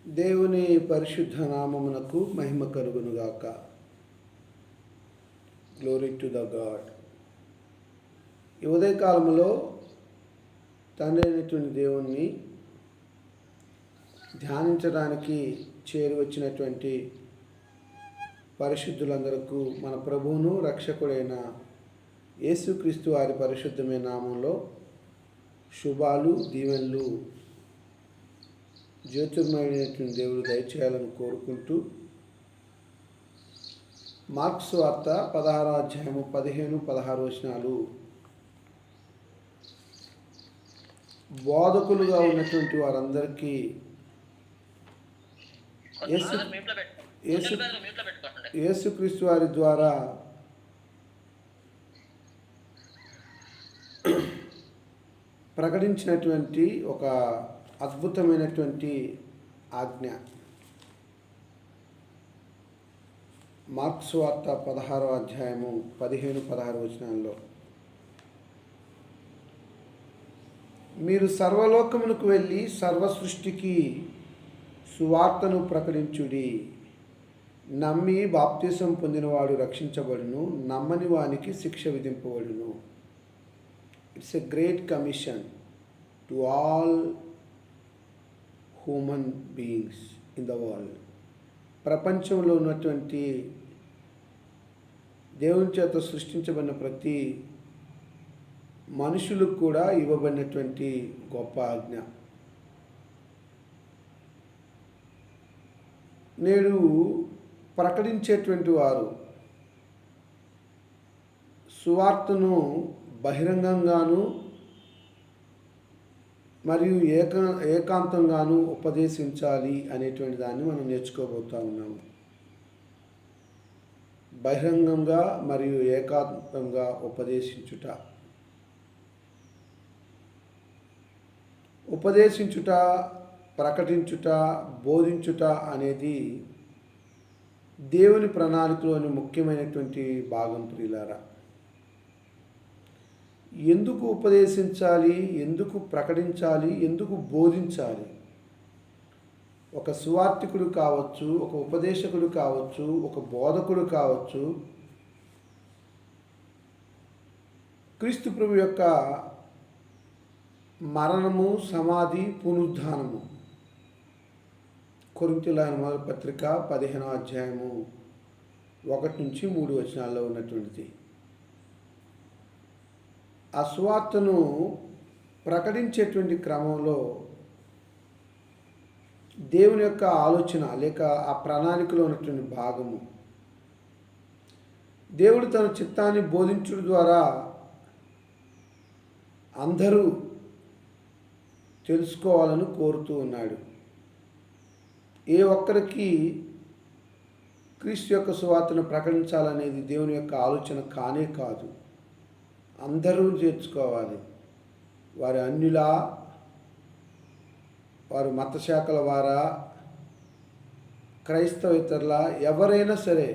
దేవుని పరిశుద్ధ నామమునకు మహిమ కలుగునుగాక. Glory to the God. ఈ ఉదయకాలంలో తండ్రి అయినటువంటి దేవుణ్ణి ధ్యానించడానికి చేరి వచ్చినటువంటి పరిశుద్ధులందరకు మన ప్రభువును రక్షకుడైన యేసుక్రీస్తు వారి పరిశుద్ధమైన నామంలో శుభాలు, దీవెనలు జ్యోతిర్మయుడైనటువంటి దేవుడు దయచేయాలని కోరుకుంటూ, మార్క్స్ వార్త 16వ అధ్యాయము 15-16 వచనాలు. బోధకులుగా ఉన్నటువంటి వారందరికీ యేసుక్రీస్తు వారి ద్వారా ప్రకటించినటువంటి ఒక అద్భుతమైనటువంటి ఆజ్ఞ. మార్క్స్ వార్త 16వ అధ్యాయము 15-16 వచనాల్లో, మీరు సర్వలోకమునకు వెళ్ళి సర్వ సృష్టికి సువార్తను ప్రకటించుడి. నమ్మి బాప్తిసం పొందినవాడు రక్షించబడును, నమ్మని వానికి శిక్ష విధింపబడును. It's a great commission to all human beings in the world. ప్రపంచంలో ఉన్నటువంటి దేవుని చేత సృష్టించబడిన ప్రతి మనుషులకు కూడా ఇవ్వబడినటువంటి గొప్ప ఆజ్ఞ. నేడు ప్రకటించేటువంటి వారు సువార్తను బహిరంగంగాను మరియు ఏకాంతంగాను ఉపదేశించాలి అనేటువంటి దాన్ని మనం నేర్చుకోబోతూ ఉన్నాము. బహిరంగంగా మరియు ఏకాంతంగా ఉపదేశించుట, ప్రకటించుట, బోధించుట అనేది దేవుని ప్రణాళికలోని ముఖ్యమైనటువంటి భాగం. ప్రియులారా, ఎందుకు ఉపదేశించాలి, ఎందుకు ప్రకటించాలి, ఎందుకు బోధించాలి? ఒక సువార్తికుడు కావచ్చు, ఒక ఉపదేశకుడు కావచ్చు, ఒక బోధకుడు కావచ్చు, క్రీస్తు ప్రభు యొక్క మరణము, సమాధి, పునరుద్ధానము, కొరింథీయుల మొదటి పత్రిక 15వ అధ్యాయము 1-3 వచనాల్లో ఉన్నటువంటిది. ఆ సువార్తను ప్రకటించేటువంటి క్రమంలో దేవుని యొక్క ఆలోచన లేక ఆ ప్రణాళికలో ఉన్నటువంటి భాగము, దేవుడు తన చిత్తాన్ని బోధించడం ద్వారా అందరూ తెలుసుకోవాలని కోరుతూ ఉన్నాడు. ఏ ఒక్కరికి క్రీస్తు యొక్క సువార్తను ప్రకటించాలనేది దేవుని యొక్క ఆలోచన కానే కాదు. అందరూ చేర్చుకోవాలి. వారి అన్యులా, వారు మత శాఖల వారా, క్రైస్తవేతరులా, ఎవరైనా సరే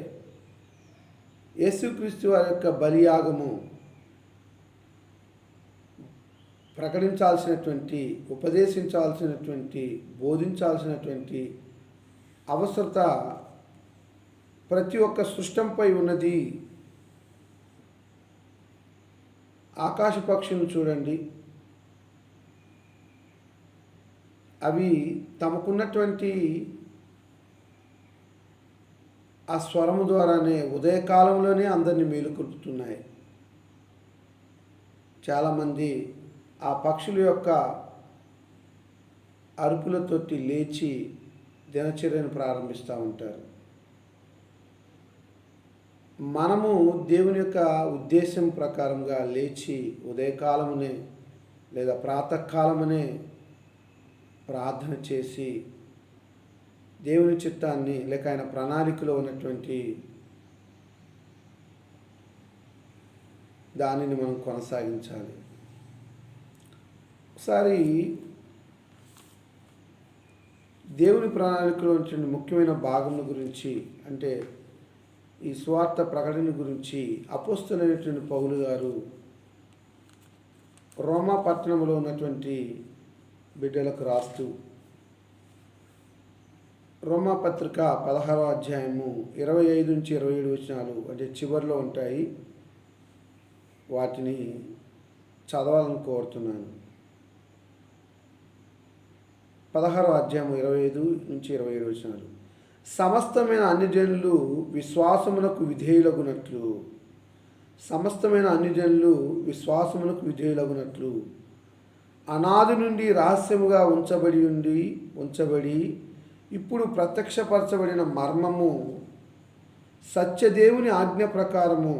యేసుక్రీస్తు వారి యొక్క బలియాగము ప్రకటించాల్సినటువంటి, ఉపదేశించాల్సినటువంటి, బోధించాల్సినటువంటి అవసరత ప్రతి ఒక్క సృష్టంపై ఉన్నది. ఆకాశ పక్షులను చూడండి, అవి తమకున్నటువంటి ఆ స్వరము ద్వారానే ఉదయకాలంలోనే అందరినీ మేలుకొల్పుతున్నాయి. చాలామంది ఆ పక్షుల యొక్క అరుపులతోటి లేచి దినచర్యను ప్రారంభిస్తూ ఉంటారు. మనము దేవుని యొక్క ఉద్దేశం ప్రకారంగా లేచి ఉదయకాలమునే లేదా ప్రాతకాలమునే ప్రార్థన చేసి దేవుని చిత్తాన్ని లేక ఆయన ప్రణాళికలో ఉన్నటువంటి దానిని మనం కొనసాగించాలి. ఒకసారి దేవుని ప్రణాళికలో ఉన్నటువంటి ముఖ్యమైన భాగం గురించి, అంటే ఈ స్వార్థ ప్రకటన గురించి అపోస్తలుడైనటువంటి పౌలు గారు రోమా పట్టణంలో ఉన్నటువంటి బిడ్డలకు రాస్తూ రోమాపత్రిక 16వ అధ్యాయము 25 నుంచి 27 వచనాలు అంటే చివరిలో ఉంటాయి. వాటిని చదవాలని కోరుతున్నాను. 16వ అధ్యాయం 25 నుంచి 27 వచనాలు. సమస్తమైన అన్ని జనులు విశ్వాసమునకు విధేయులగునట్లు అనాది నుండి రహస్యముగా ఉంచబడి ఇప్పుడు ప్రత్యక్షపరచబడిన మర్మము సత్యదేవుని ఆజ్ఞ ప్రకారము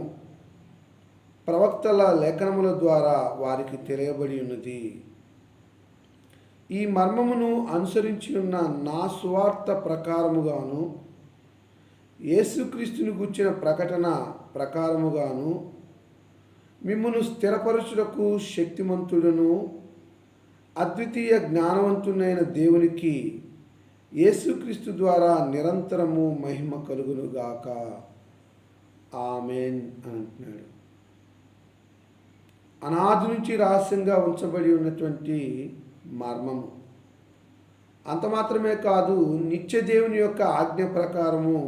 ప్రవక్తల లేఖనముల ద్వారా వారికి తెలియబడి ఉన్నది. ఈ మర్మమును అనుసరించి ఉన్న నా సువార్త ప్రకారముగాను యేసుక్రీస్తుని గూర్చిన ప్రకటన ప్రకారముగాను మిమ్మును స్థిరపరచుటకు శక్తిమంతుడను అద్వితీయ జ్ఞానవంతుడైన దేవునికి యేసుక్రీస్తు ద్వారా నిరంతరము మహిమ కలుగునుగాక. ఆమేన్ అని అంటున్నాడు. అనాది నుంచి రహస్యంగా ఉంచబడి ఉన్నటువంటి మర్మము అంత మాత్రమే కాదు, నిత్య దేవుని యొక్క ఆజ్ఞ ప్రకారము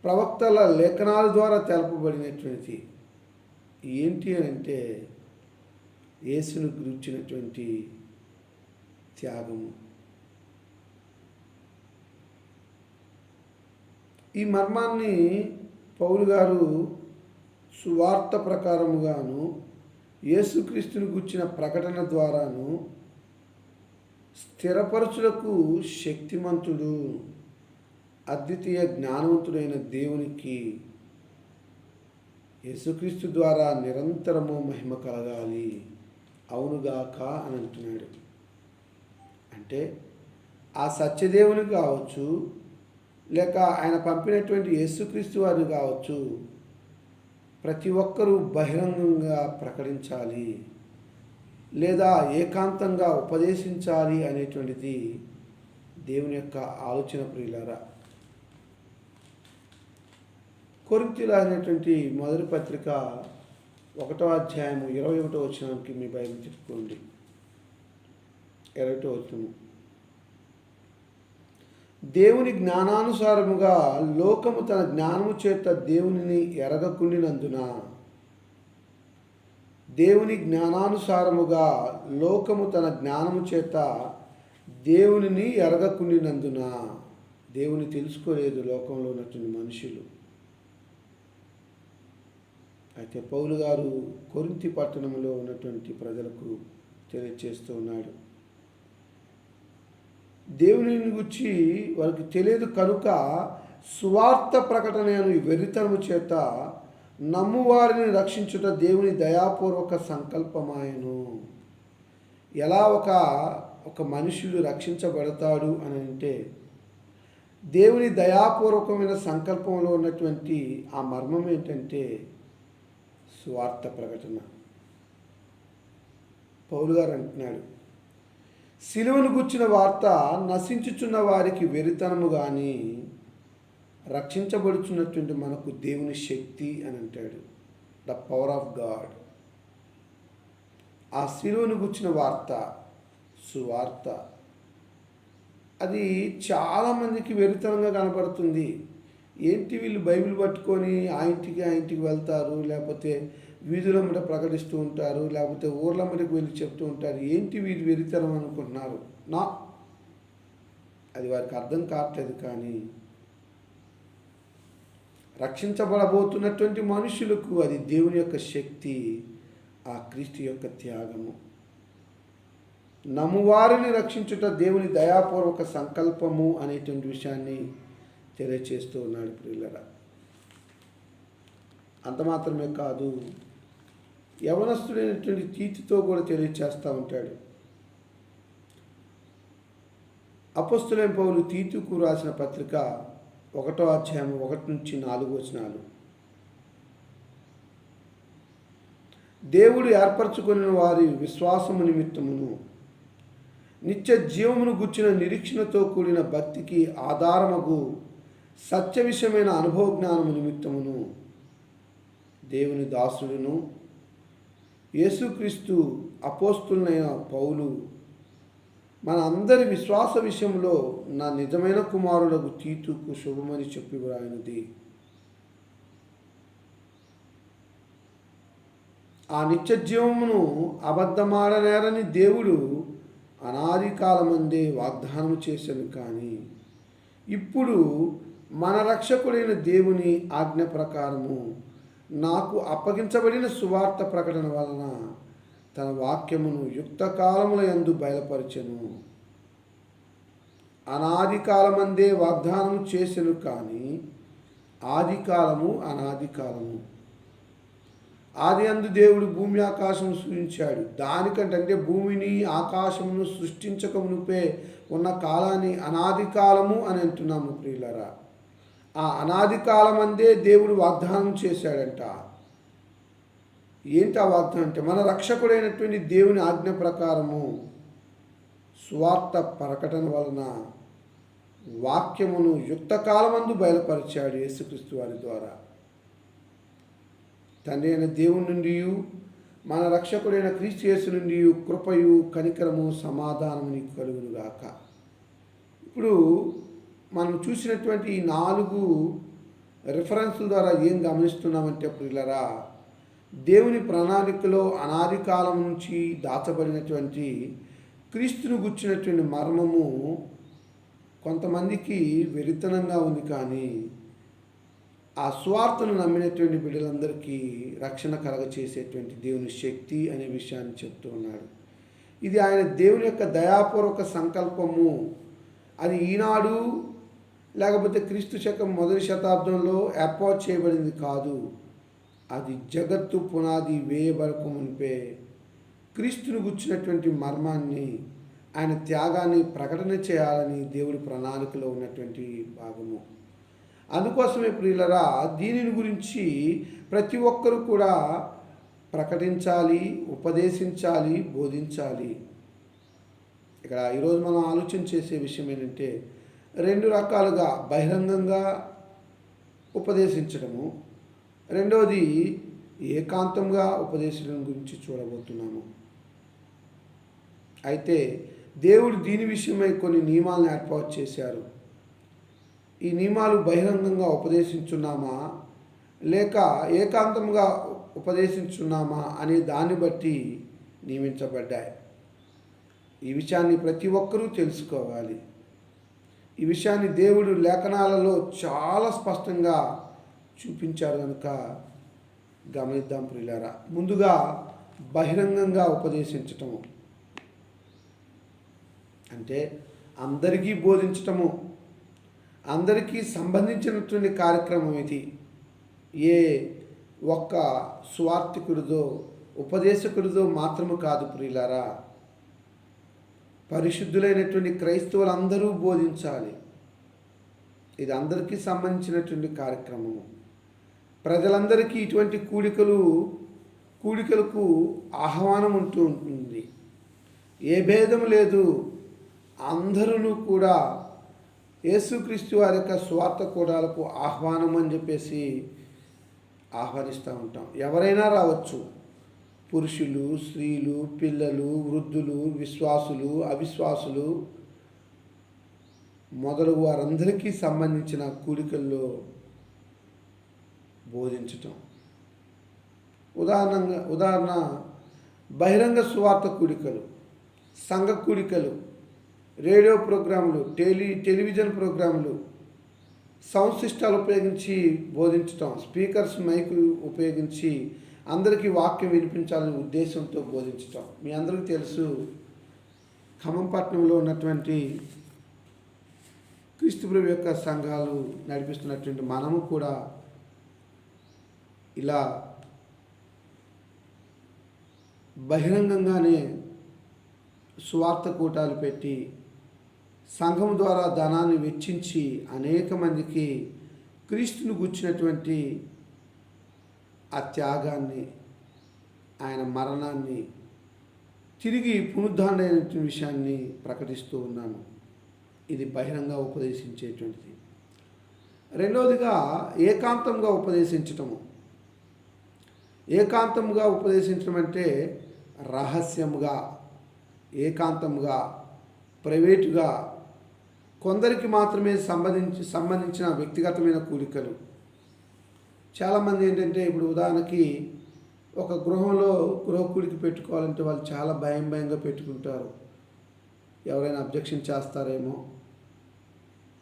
ప్రవక్తల లేఖనాల ద్వారా తెలపబడినటువంటి ఏంటి అని అంటే యేసును గురించినటువంటి త్యాగము. ఈ మర్మాన్ని పౌలు గారు సువార్త ప్రకారముగాను యేసుక్రీస్తుని గూర్చిన ప్రకటన ద్వారాను స్థిరపరచులకు శక్తిమంతుడు అద్వితీయ జ్ఞానవంతుడైన దేవునికి యేసుక్రీస్తు ద్వారా నిరంతరము మహిమ కలగాలి అవునుగాక అని అంటున్నాడు. అంటే ఆ సత్యదేవుని కావచ్చు, లేక ఆయన పంపినటువంటి యేసుక్రీస్తు వారు కావచ్చు, ప్రతి ఒక్కరూ బహిరంగంగా ప్రకటించాలి లేదా ఏకాంతంగా ఉపదేశించాలి అనేటువంటిది దేవుని యొక్క ఆలోచన. ప్రియులారా, కొరింథీయులకు రాసినటువంటి మొదటి పత్రిక 1వ అధ్యాయము 21వ వచనానికి మీ బైబిల్ చెప్పుకోండి. 21వ వచనము. దేవుని జ్ఞానానుసారముగా లోకము తన జ్ఞానము చేత దేవునిని ఎరగకుండినందున దేవుని తెలుసుకోలేదు లోకంలో ఉన్నటువంటి మనుషులు. అయితే పౌలు గారు కొరింథీ పట్టణంలో ఉన్నటువంటి ప్రజలకు తెలియచేస్తూ ఉన్నాడు. దేవునిని గురించి వారికి తెలియదు కనుక సువార్త ప్రకటనను వెర్రితనము చేత నమ్మువారిని రక్షించుట దేవుని దయాపూర్వక సంకల్పమాయను. ఎలా ఒక మనుషుడు రక్షించబడతాడు అని అంటే దేవుని దయాపూర్వకమైన సంకల్పంలో ఉన్నటువంటి ఆ మర్మం ఏంటంటే సువార్త ప్రకటన. పౌలు గారు అంటున్నాడు, సిలువను గుర్చిన వార్త నశించుచున్న వారికి వెరితనము కానీ రక్షించబడుచున్నటువంటి మనకు దేవుని శక్తి అని అంటాడు. The power of God. ఆ సిలువను గుర్చిన వార్త సువార్త అది చాలామందికి వెరితనంగా కనపడుతుంది. ఏంటి వీళ్ళు బైబిల్ పట్టుకొని ఆ ఇంటికి వెళ్తారు, లేకపోతే వీధులమ్మట ప్రకటిస్తూ ఉంటారు, లేకపోతే ఊర్లమ్మటికి వెళ్ళి చెప్తూ ఉంటారు. ఏంటి వీరు వెరితనం అనుకుంటున్నారు? అది వారికి అర్థం కావట్లేదు. కానీ రక్షించబడబోతున్నటువంటి మనుషులకు అది దేవుని యొక్క శక్తి, ఆ క్రీస్తు యొక్క త్యాగము. నమ్మువారిని రక్షించుట దేవుని దయాపూర్వక సంకల్పము అనేటువంటి విషయాన్ని తెలియచేస్తూ ఉన్నాడు. ప్రియులరా, అంత మాత్రమే కాదు, యవనస్తుడైనటువంటి తీతుతో కూడా తెలియచేస్తూ ఉంటాడు. అపోస్తలుడైన పౌలు తీతుకు రాసిన పత్రిక 1వ అధ్యాయం 1 నుంచి 4 వచనాలు. దేవుడు ఏర్పరచుకున్న వారి విశ్వాసము నిమిత్తమును నిత్య జీవమును గుర్చిన నిరీక్షణతో కూడిన భక్తికి ఆధారమగు సత్య విషయమైన అనుభవ జ్ఞానము నిమిత్తమును దేవుని దాసుడును యేసుక్రీస్తు అపోస్తులైన పౌలు మన అందరి విశ్వాస విషయంలో నా నిజమైన కుమారులకు తీతుకు శుభమని చెప్పి వ్రాయినది. ఆ నిత్య జీవమును అబద్ధమాడనేరని దేవుడు అనాది కాలమందే వాగ్దానం చేశాను. కానీ ఇప్పుడు మన రక్షకుడైన దేవుని ఆజ్ఞ ప్రకారము నాకు అప్పగించబడిన సువార్త ప్రకటన వలన తన వాక్యమును యుక్త కాలముల యందు బయలుపరచెను. అనాది కాలమందే వాగ్దానం చేసెను. కానీ ఆది కాలము అనాది కాలము. ఆది అందు దేవుడు భూమి ఆకాశం సృష్టించాడు. దానికంటే అంటే భూమిని ఆకాశమును సృష్టించక మునుపే ఉన్న కాలాన్ని అనాది కాలము అని అంటున్నాము ప్రియులరా. ఆ అనాది కాలమందే దేవుడు వాగ్దానం చేశాడంట. ఏంటి ఆ వాగ్దానం అంటే, మన రక్షకుడైనటువంటి దేవుని ఆజ్ఞ ప్రకారము సువార్త ప్రకటన వలన వాక్యమును యుక్త కాలమందు బయలుపరిచాడు యేసుక్రీస్తు వారి ద్వారా. తండ్రి అయిన దేవుని నుండి మన రక్షకుడైన క్రీస్తు యేసు నుండి కృపయు కనికరము సమాధానము నీకు కలుగునుగాక. ఇప్పుడు మనం చూసినటువంటి ఈ 4 రిఫరెన్స్ల ద్వారా ఏం గమనిస్తున్నామంటే ప్రియులరా, దేవుని ప్రణాళికలో అనాది కాలం నుంచి దాచబడినటువంటి క్రీస్తును గుర్చినటువంటి మర్మము కొంతమందికి వెరితనంగా ఉంది. కానీ ఆ స్వార్థను నమ్మినటువంటి బిడ్డలందరికీ రక్షణ కలగచేసేటువంటి దేవుని శక్తి అనే విషయాన్ని చెప్తూ ఉన్నాడు. ఇది ఆయన దేవుని యొక్క దయాపూర్వక సంకల్పము. అది ఈనాడు లేకపోతే క్రీస్తు శకం మొదటి శతాబ్దంలో ఏర్పాటు చేయబడింది కాదు. అది జగత్తు పునాది వేయబడక మునిపే క్రీస్తును గుర్చినటువంటి మర్మాన్ని, ఆయన త్యాగాన్ని ప్రకటన చేయాలని దేవుడి ప్రణాళికలో ఉన్నటువంటి భాగము. అందుకోసమే ప్రియులరా, దీనిని గురించి ప్రతి ఒక్కరూ కూడా ప్రకటించాలి, ఉపదేశించాలి, బోధించాలి. ఇక్కడ ఈరోజు మనం ఆలోచన చేసే విషయం ఏంటంటే, 2 రకాలుగా బహిరంగంగా ఉపదేశించడము, రెండవది ఏకాంతంగా ఉపదేశించడం గురించి చూడబోతున్నాము. అయితే దేవుడు దీని విషయమై కొన్ని నియమాలను ఏర్పాటు చేశారు. ఈ నియమాలు బహిరంగంగా ఉపదేశించున్నామా లేక ఏకాంతంగా ఉపదేశించున్నామా అనే దాన్ని బట్టి నియమించబడ్డాయి. ఈ విషయాన్ని ప్రతి ఒక్కరూ తెలుసుకోవాలి. ఈ విషయాన్ని దేవుడు లేఖనాలలో చాలా స్పష్టంగా చూపించారు కనుక గమనిద్దాం ప్రియులారా. ముందుగా బహిరంగంగా ఉపదేశించటము అంటే అందరికీ బోధించటము, అందరికీ సంబంధించినటువంటి కార్యక్రమం ఇది. ఏ ఒక్క స్వార్థికుడిదో ఉపదేశకుడిదో మాత్రము కాదు ప్రియులారా, పరిశుద్ధులైనటువంటి క్రైస్తవులందరూ బోధించాలి. ఇది అందరికీ సంబంధించినటువంటి కార్యక్రమము. ప్రజలందరికీ ఇటువంటి కూడికలకు ఆహ్వానం ఉంటూ ఉంటుంది. ఏ భేదం లేదు. అందరూ కూడా యేసుక్రీస్తు వారి యొక్క స్వార్థ కూడాలకు ఆహ్వానం అని చెప్పేసి ఆహ్వానిస్తూ ఉంటాం. ఎవరైనా రావచ్చు. పురుషులు, స్త్రీలు, పిల్లలు, వృద్ధులు, విశ్వాసులు, అవిశ్వాసులు మొదలగు వారందరికీ సంబంధించిన కూడికల్లో బోధించటం. ఉదాహరణ బహిరంగ సువార్త కూడికలు, సంఘ కూడికలు, రేడియో ప్రోగ్రాములు, టెలివిజన్ ప్రోగ్రాములు, సౌండ్ సిస్టాలు ఉపయోగించి బోధించటం, స్పీకర్స్ మైకులు ఉపయోగించి అందరికీ వాక్యం వినిపించాలనే ఉద్దేశంతో బోధించటం. మీ అందరికీ తెలుసు, ఖమ్మంపట్నంలో ఉన్నటువంటి క్రీస్తుప్రభు యొక్క సంఘాలు నడిపిస్తున్నటువంటి మనము కూడా ఇలా బహిరంగంగానే సువార్త కూటాలు పెట్టి సంఘం ద్వారా ధనాన్ని వెచ్చించి అనేక మందికి క్రీస్తును గుర్చినటువంటి ఆ త్యాగాన్ని, ఆయన మరణాన్ని, తిరిగి పునరుద్ధరణైనటువంటి విషయాన్ని ప్రకటిస్తూ ఉన్నాను. ఇది బహిరంగ ఉపదేశించేటువంటిది. రెండవదిగా ఏకాంతంగా ఉపదేశించటము. ఏకాంతంగా ఉపదేశించడం అంటే రహస్యముగా, ఏకాంతంగా ప్రైవేటుగా కొందరికి మాత్రమే సంబంధించిన వ్యక్తిగతమైన కూడికలు. చాలామంది ఏంటంటే ఇప్పుడు ఉదాహరణకి ఒక గృహంలో గృహ కూడిక పెట్టుకోవాలంటే వాళ్ళు చాలా భయంగా పెట్టుకుంటారు. ఎవరైనా అబ్జెక్షన్ చేస్తారేమో.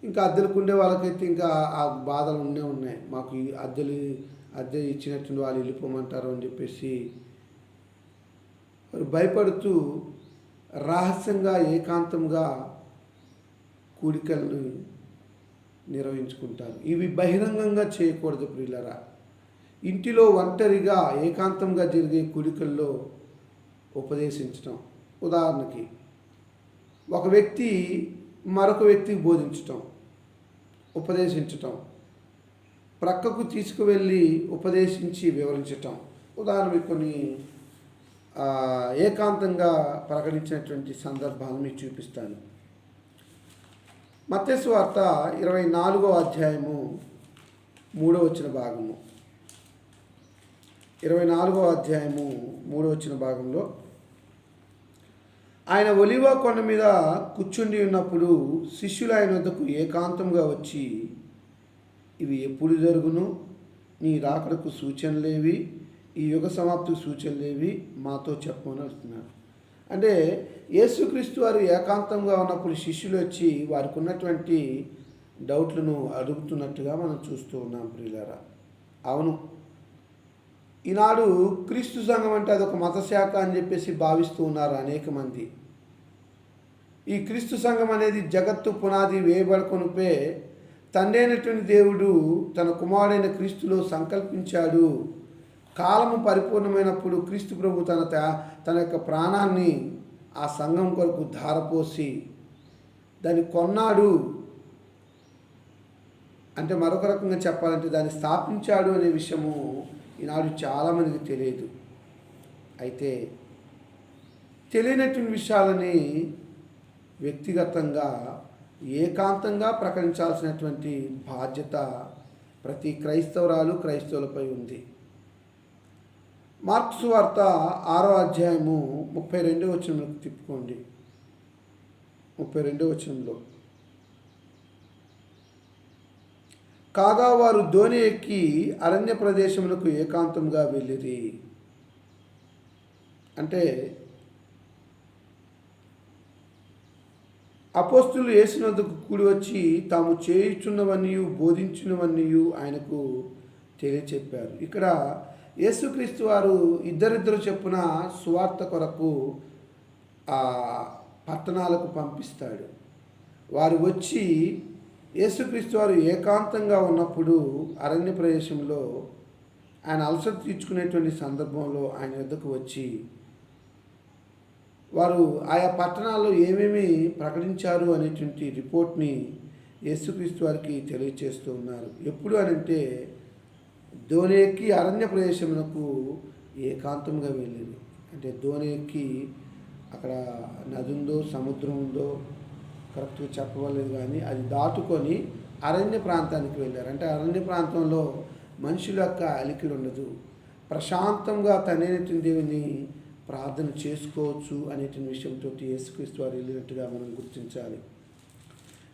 ఇంకా అద్దెలకు ఉండే వాళ్ళకైతే ఇంకా ఆ బాధలు ఉన్నాయి. మాకు ఈ అద్దె ఇచ్చినట్టు వాళ్ళు వెళ్ళిపోమంటారు అని చెప్పేసి వారు భయపడుతూ రహస్యంగా ఏకాంతంగా కూడికలను నిర్వహించుకుంటారు. ఇవి బహిరంగంగా చేయకూడదు ప్రియులరా. ఇంటిలో ఒంటరిగా ఏకాంతంగా జరిగే కూడికల్లో ఉపదేశించటం. ఉదాహరణకి ఒక వ్యక్తి మరొక వ్యక్తికి బోధించటం, ఉపదేశించటం, ప్రక్కకు తీసుకువెళ్ళి ఉపదేశించి వివరించటం. ఉదాహరణకి కొన్ని ఏకాంతంగా ప్రకటించినటువంటి సందర్భాలను మీకు చూపిస్తాను. మత్తయి సువార్త 24వ అధ్యాయము 3వ వచన భాగము. 24వ అధ్యాయము 3వ వచన భాగంలో ఆయన ఒలివ కొండ మీద కూర్చుండి ఉన్నప్పుడు శిష్యులు ఆయన వద్దకు ఏకాంతంగా వచ్చి, ఇవి ఎప్పుడు జరుగును? నీ రాకడకు సూచనలేవి? ఈ యుగ సమాప్తికి సూచనలేవి? మాతో చెప్పమని అడుగుతున్నారు. అంటే యేసుక్రీస్తు వారు ఏకాంతంగా ఉన్నప్పుడు శిష్యులు వచ్చి వారికి ఉన్నటువంటి డౌట్లను అడుగుతున్నట్టుగా మనం చూస్తూ ఉన్నాం ప్రియులారా. అవును, ఈనాడు క్రీస్తు సంఘం అంటే అదొక మత శాఖ అని చెప్పేసి భావిస్తూ ఉన్నారు అనేక మంది. ఈ క్రీస్తు సంఘం అనేది జగత్తు పునాది వేయబడకొనిపే తండ్రి అయినటువంటి దేవుడు తన కుమారుడైన క్రీస్తులో సంకల్పించాడు. కాలము పరిపూర్ణమైనప్పుడు క్రీస్తు ప్రభు తన యొక్క ప్రాణాన్ని ఆ సంఘం కొరకు ధారపోసి దాన్ని కొన్నాడు. అంటే మరొక రకంగా చెప్పాలంటే దాన్ని స్థాపించాడు అనే విషయము ఈనాడు చాలామందికి తెలియదు. అయితే తెలియనటువంటి విషయాలని వ్యక్తిగతంగా ఏకాంతంగా ప్రకటించాల్సినటువంటి బాధ్యత ప్రతి క్రైస్తవులపై ఉంది. మార్కు సువార్త 6వ అధ్యాయము 32వ వచనంలోకి తిప్పుకోండి. 32వ వచనంలో, కాగా వారు దోణి ఎక్కి అరణ్య ప్రదేశములకు ఏకాంతంగా వెళ్ళిరి. అంటే అపోస్తులు యేసు వద్దకు కూడి వచ్చి తాము చేయుచున్నవన్నీ బోధించున్నవన్నీ ఆయనకు తెలియచెప్పారు. ఇక్కడ యేసుక్రీస్తు వారు ఇద్దరిద్దరు చెప్పున సువార్త కొరకు ఆ పట్టణాలకు పంపిస్తాడు. వారు వచ్చి యేసుక్రీస్తు వారు ఏకాంతంగా ఉన్నప్పుడు అరణ్య ప్రదేశంలో ఆయన అలసట తీర్చుకునేటువంటి సందర్భంలో ఆయన వద్దకు వచ్చి వారు ఆయా పట్టణాల్లో ఏమేమి ప్రకటించారు అనేటువంటి రిపోర్ట్ని యేసుక్రీస్తు వారికి తెలియచేస్తూ ఉన్నారు. ఎప్పుడు అనంటే దోణి ఎక్కి అరణ్య ప్రదేశమునకు ఏకాంతంగా వెళ్ళింది. అంటే దోణి ఎక్కి అక్కడ నది ఉందో సముద్రం ఉందో కరెక్ట్గా చెప్పవలేదు, కానీ అది దాటుకొని అరణ్య ప్రాంతానికి వెళ్ళారు. అంటే అరణ్య ప్రాంతంలో మనుషుల యొక్క అలికిడి ఉండదు, ప్రశాంతంగా తనైనటువంటి దేవుని ప్రార్థన చేసుకోవచ్చు అనేటువంటి విషయంతో యేసుక్రీస్తు వారు వెళ్ళినట్టుగా మనం గుర్తించాలి.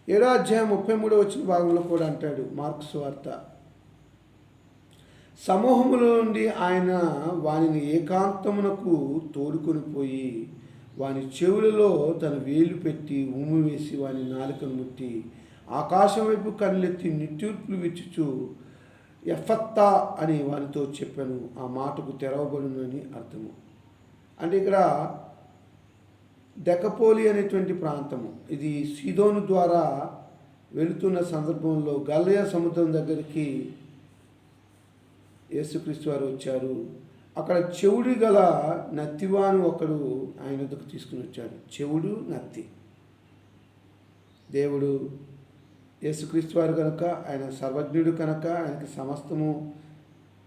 7వ అధ్యాయం 33వ వచన భాగంలో కూడా అంటాడు మార్కు సువార్త, సమూహముల నుండి ఆయన వానిని ఏకాంతమునకు తోడుకొని పోయి వాని చెవులలో తన వేలు పెట్టి ఉమ్ము వేసి వాని నాలుకను ముట్టి ఆకాశం వైపు కళ్ళెత్తి నిట్టూర్పులు విచ్చుచు ఎఫత్తా అని వానితో చెప్పాను. ఆ మాటకు తెరవబడునని అర్థము. అంటే ఇక్కడ దెకపోలి అనేటువంటి ప్రాంతము, ఇది సీదోను ద్వారా వెళుతున్న సందర్భంలో గలిలయ సముద్రం దగ్గరికి యేసుక్రీస్తు వారు వచ్చారు. అక్కడ చెవుడు గల నత్తివాను ఒకడు ఆయన వద్దకు తీసుకుని వచ్చాడు. చెవుడు నత్తి. దేవుడు యేసుక్రీస్తు వారు కనుక, ఆయన సర్వజ్ఞుడు కనుక, ఆయనకి సమస్తము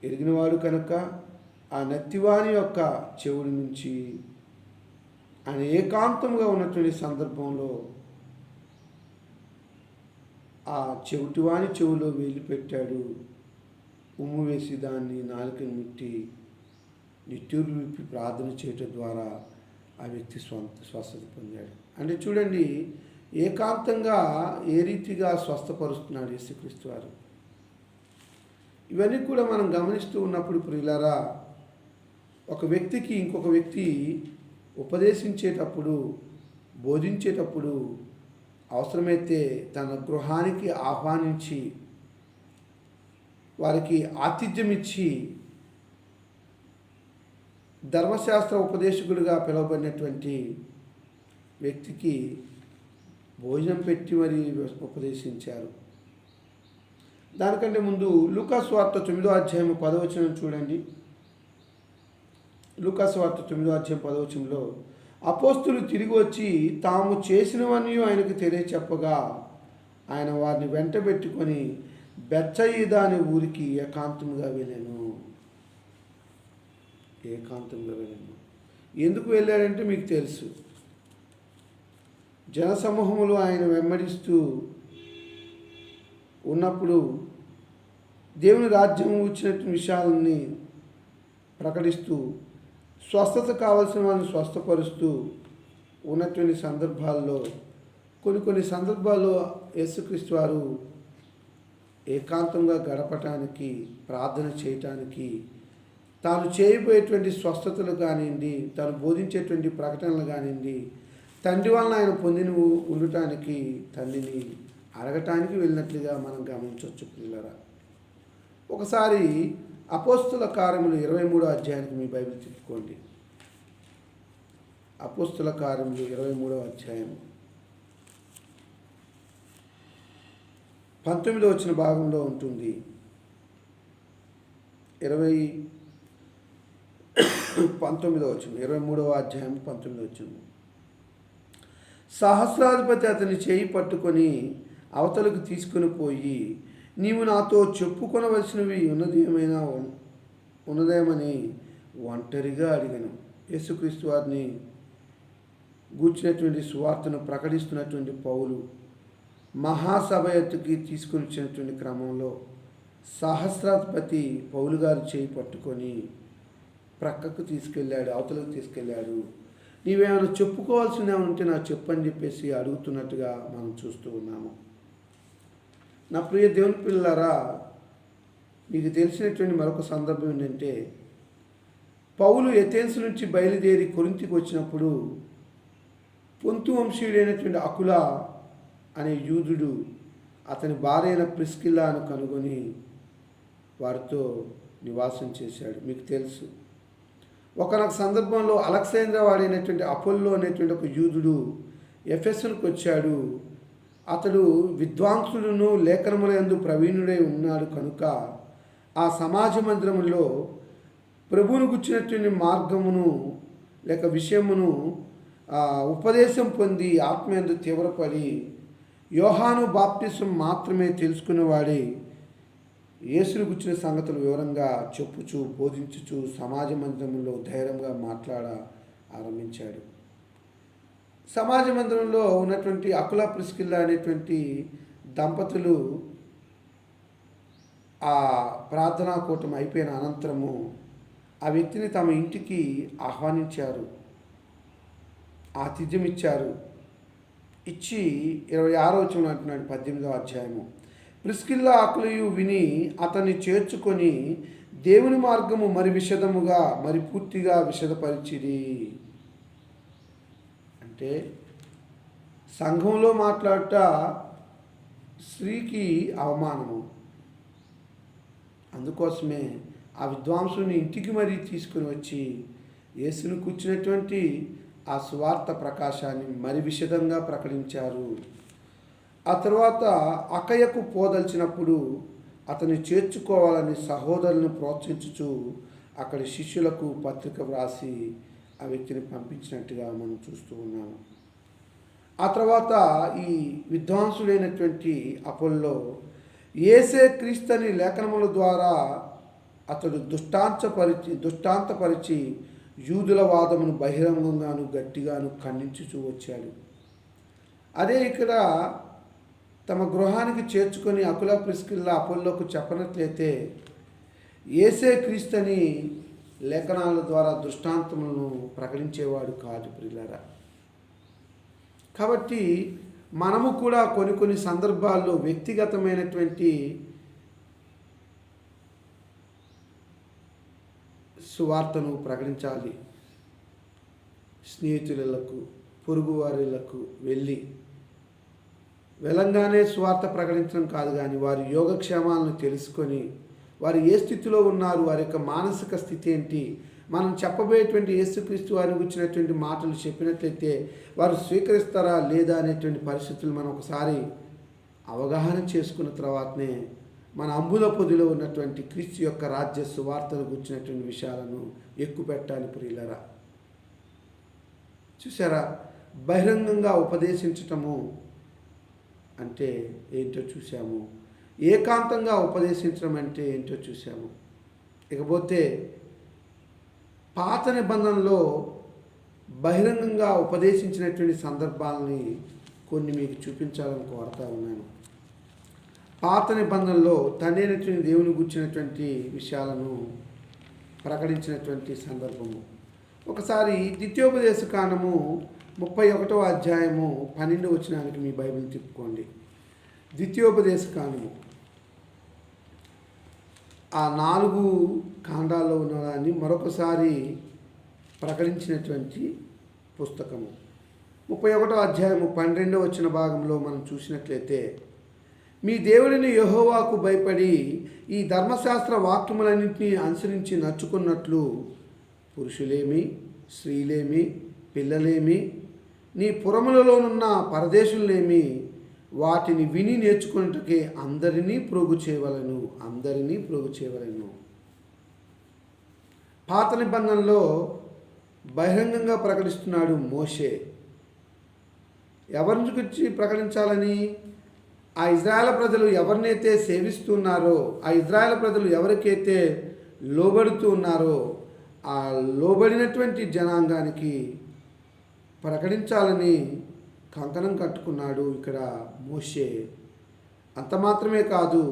ఎరిగినవాడు కనుక ఆ నత్తివాని యొక్క చెవుడి నుంచి ఆయన ఏకాంతంగా ఉన్నటువంటి సందర్భంలో ఆ చెవిటివాని చెవులో వేలు పెట్టాడు. ఉమ్ము వేసి దాన్ని నాలుకను ముట్టి నిట్టూరు విప్పి ప్రార్థన చేయటం ద్వారా ఆ వ్యక్తి స్వస్థత పొందాడు. అంటే చూడండి, ఏకాంతంగా ఏ రీతిగా స్వస్థపరుస్తున్నాడు యేసుక్రీస్తు వారు. ఇవన్నీ కూడా మనం గమనిస్తూ ఉన్నప్పుడు ప్రియులారా, ఒక వ్యక్తికి ఇంకొక వ్యక్తి ఉపదేశించేటప్పుడు, బోధించేటప్పుడు అవసరమైతే తన గృహానికి ఆహ్వానించి వారికి ఆతిథ్యం ఇచ్చి ధర్మశాస్త్ర ఉపదేశకుడిగా పిలువబడినటువంటి వ్యక్తికి భోజనం పెట్టి మరీ ఉపదేశించారు. దానికంటే ముందు లూకా సువార్త 9వ అధ్యాయం 10వ వచనం చూడండి. లూకా సువార్త 9వ అధ్యాయం 10వ వచనంలో, అపోస్తులు తిరిగి వచ్చి తాము చేసినవన్నీ ఆయనకు తెలియచెప్పగా ఆయన వారిని వెంటబెట్టుకొని బెత్సయిదా అనే ఊరికి ఏకాంతంగా వెళ్ళాను. ఎందుకు వెళ్ళాడంటే మీకు తెలుసు. జనసమూహములు ఆయన వెంబడిస్తూ ఉన్నప్పుడు దేవుని రాజ్యం వచ్చినటువంటి విషయాలని ప్రకటిస్తూ స్వస్థత కావాల్సిన వాళ్ళని స్వస్థపరుస్తూ ఉన్నటువంటి సందర్భాల్లో కొన్ని సందర్భాల్లో యేసుక్రీస్తు వారు ఏకాంతంగా గడపటానికి, ప్రార్థన చేయటానికి, తాను చేయబోయేటువంటి స్వస్థతలు కానివ్వండి, తాను బోధించేటువంటి ప్రకటనలు కానివ్వండి, తండ్రి వలన ఆయన పొందిన ఉండటానికి తండ్రిని అడగటానికి వెళ్ళినట్లుగా మనం గమనించవచ్చు పిల్లరా. ఒకసారి అపోస్తుల కార్యములు 23వ అధ్యాయానికి మీ బైబిల్ తిప్పుకోండి. అపోస్తుల కార్యములు 23వ అధ్యాయం 19వ వచన భాగంలో ఉంటుంది. 19వ వచనం, 23వ అధ్యాయం 19వ వచనం. సహస్రాధిపతి అతని చేయి పట్టుకొని అవతలకు తీసుకుని పోయి, నీవు నాతో చెప్పుకొనవలసినవి ఉన్నదేమని ఒంటరిగా అడిగాను. యేసుక్రీస్తు వారిని గూర్చినటువంటి సువార్తను ప్రకటిస్తున్నటువంటి పౌలు మహాసభ ఎత్తుకి తీసుకుని వచ్చినటువంటి క్రమంలో సహస్రాధిపతి పౌలు గారు చేయి పట్టుకొని ప్రక్కకు తీసుకెళ్ళాడు, అవతలకు తీసుకెళ్ళాడు. నీవేమైనా చెప్పుకోవాల్సింది ఏమైనా ఉంటే నాకు చెప్పని చెప్పేసి అడుగుతున్నట్టుగా మనం చూస్తూ ఉన్నాము. నా ప్రియ దేవుని పిల్లలారా, మీకు తెలిసినటువంటి మరొక సందర్భం ఏంటంటే, పౌలు ఎథెన్స్ నుంచి బయలుదేరి కొరింథీకి వచ్చినప్పుడు పొంతు వంశీయుడైనటువంటి అకుల అనే యూదుడు అతని భార్య అయిన ప్రిస్కిల్లాను కనుగొని వారితో నివాసం చేశాడు. మీకు తెలుసు, ఒకనొక సందర్భంలో అలెగ్జాంద్రియా వాడైనటువంటి అపోల్లో అనేటువంటి ఒక యూదుడు ఎఫెసుకు వచ్చాడు. అతడు విద్వాంసుడును లేఖనముల యందు ప్రవీణుడై ఉన్నాడు కనుక ఆ సమాజ మందిరములో ప్రభువును గుర్చినటువంటి మార్గమును లేక విషయమును ఉపదేశం పొంది ఆత్మయందు తీవ్రపడి యోహాను బాప్తిసం మాత్రమే తెలుసుకునేవాడి యేసును గుర్చిన సంగతులు వివరంగా చెప్పుచు బోధించుచు సమాజ మందిరంలో ధైర్యంగా మాట్లాడ ఆరంభించాడు. సమాజ మందిరంలో ఉన్నటువంటి అకుల ప్రిస్కిల్లా అనేటువంటి దంపతులు ఆ ప్రార్థనా కూటమి అయిపోయిన అనంతరము ఆ వ్యక్తిని తమ ఇంటికి ఆహ్వానించారు, ఆతిథ్యం ఇచ్చారు. ఇచ్చి 26వ వచనం అంటున్నాడు 18వ అధ్యాయము, ప్రిస్కిల్లా అకులయు విని అతన్ని చేర్చుకొని దేవుని మార్గము మరి విశదముగా మరి పూర్తిగా విశదపరిచిరి. అంటే సంఘంలో మాట్లాడట స్త్రీకి అవమానము. అందుకోసమే ఆ విద్వాంసుని ఇంటికి మరీ తీసుకుని వచ్చి యేసును కూర్చున్నటువంటి ఆ సువార్త ప్రకాశాన్ని మరి విశదంగా ప్రకటించారు. ఆ తర్వాత అకయకు పోదలిచినప్పుడు అతన్ని చేర్చుకోవాలని సహోదరులను ప్రోత్సహించుచు అక్కడి శిష్యులకు పత్రిక వ్రాసి ఆ వ్యక్తిని పంపించినట్టుగా మనం చూస్తూ ఉన్నాము. ఆ తర్వాత ఈ విద్వాంసుడైనటువంటి అపోల్లో యేసే క్రీస్తుని లేఖనముల ద్వారా అతడు దుష్టాంతపరిచి యూదుల వాదమును బహిరంగంగాను గట్టిగాను ఖండించుచూ వచ్చాడు. అదే ఇక్కడ తమ గృహానికి చేర్చుకొని అకుల ప్రిస్కిల్లా అపోల్లోకు చెప్పనట్లయితే యేసే క్రీస్తుని లేఖనాల ద్వారా దృష్టాంతములను ప్రకటించేవాడు కాదు ప్రియులారా. కాబట్టి మనము కూడా కొన్ని సందర్భాల్లో వ్యక్తిగతమైనటువంటి సువార్తను ప్రకటించాలి. స్నేహితులకు, పొరుగువారిలకు వెళ్ళంగానే సువార్త ప్రకటించడం కాదు, కానీ వారి యోగక్షేమాలను తెలుసుకొని వారు ఏ స్థితిలో ఉన్నారు, వారి యొక్క మానసిక స్థితి ఏంటి, మనం చెప్పబోయేటువంటి యేసుక్రీస్తు వారిని గురించినటువంటి మాటలు చెప్పినట్లయితే వారు స్వీకరిస్తారా లేదా అనేటువంటి పరిస్థితులు మనం ఒకసారి అవగాహన చేసుకున్న తర్వాతనే మన అంబుల పొదిలో ఉన్నటువంటి క్రీస్తు యొక్క రాజ్య సువార్తను గురించినటువంటి విషయాలను ఎక్కుపెట్టాలి ప్రియులరా. చూసారా, బహిరంగంగా ఉపదేశించటము అంటే ఏంటో చూసాము, ఏకాంతంగా ఉపదేశించడం అంటే ఏంటో చూసాము. ఇకపోతే పాత నిబంధనలో బహిరంగంగా ఉపదేశించినటువంటి సందర్భాలని కొన్ని మీకు చూపించాలని కోరుతా ఉన్నాను. పాత నిబంధనలో తండ్రి దేవుని గుర్చినటువంటి విషయాలను ప్రకటించినటువంటి సందర్భము. ఒకసారి ద్వితీయోపదేశ కాండము 31వ అధ్యాయము 12వ వచనానికి మీ బైబిల్ తిప్పుకోండి. ద్వితీయోపదేశ కాండము ఆ 4 కాండాల్లో ఉన్నదాన్ని మరొకసారి ప్రకటించినటువంటి పుస్తకము. 31వ అధ్యాయము 12వ వచన భాగంలో మనం చూసినట్లయితే, మీ దేవుడిని యెహోవాకు భయపడి ఈ ధర్మశాస్త్ర వాక్యములన్నింటినీ అనుసరించి నడుచుకున్నట్లు పురుషులేమి, స్త్రీలేమి, పిల్లలేమి, నీ పురములలోనున్న పరదేశులేమి వాటిని విని నేర్చుకున్నట్టుకే అందరినీ ప్రోగు చేయవలెను. పాత నిబంధనలో బహిరంగంగా ప్రకటిస్తున్నాడు మోషే. ఎవరిని గురించి ప్రకటించాలని? ఆ ఇజ్రాయేల్ ప్రజలు ఎవరినైతే సేవిస్తున్నారో, ఆ ఇజ్రాయేల్ ప్రజలు ఎవరికైతే లోబడుతూ ఉన్నారో ఆ లోబడినటువంటి జనాంగానికి ప్రకటించాలని కంకణం కట్టుకున్నాడు ఇక్కడ మోషే. అంత మాత్రమే కాదు,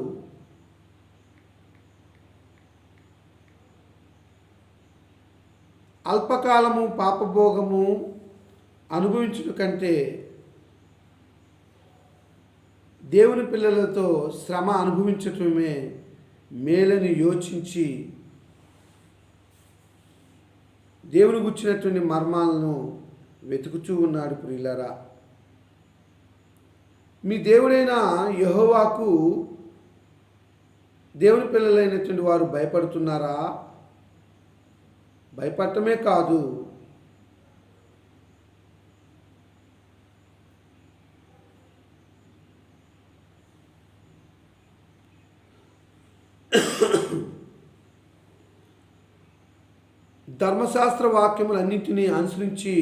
అల్పకాలము పాపభోగము అనుభవించుట కంటే దేవుని పిల్లలతో శ్రమ అనుభవించటమే మేలని యోచించి దేవుని గుర్చినటువంటి మర్మాలను వెతుకుచూ ఉన్నాడు ప్రియులారా. మీ దేవుడైన యెహోవాకు దేవుని పిల్లలైనటువంటి వారు భయపడుతున్నారా? భయపడటమే కాదు, ధర్మశాస్త్ర వాక్యములన్నింటినీ అనుసరించి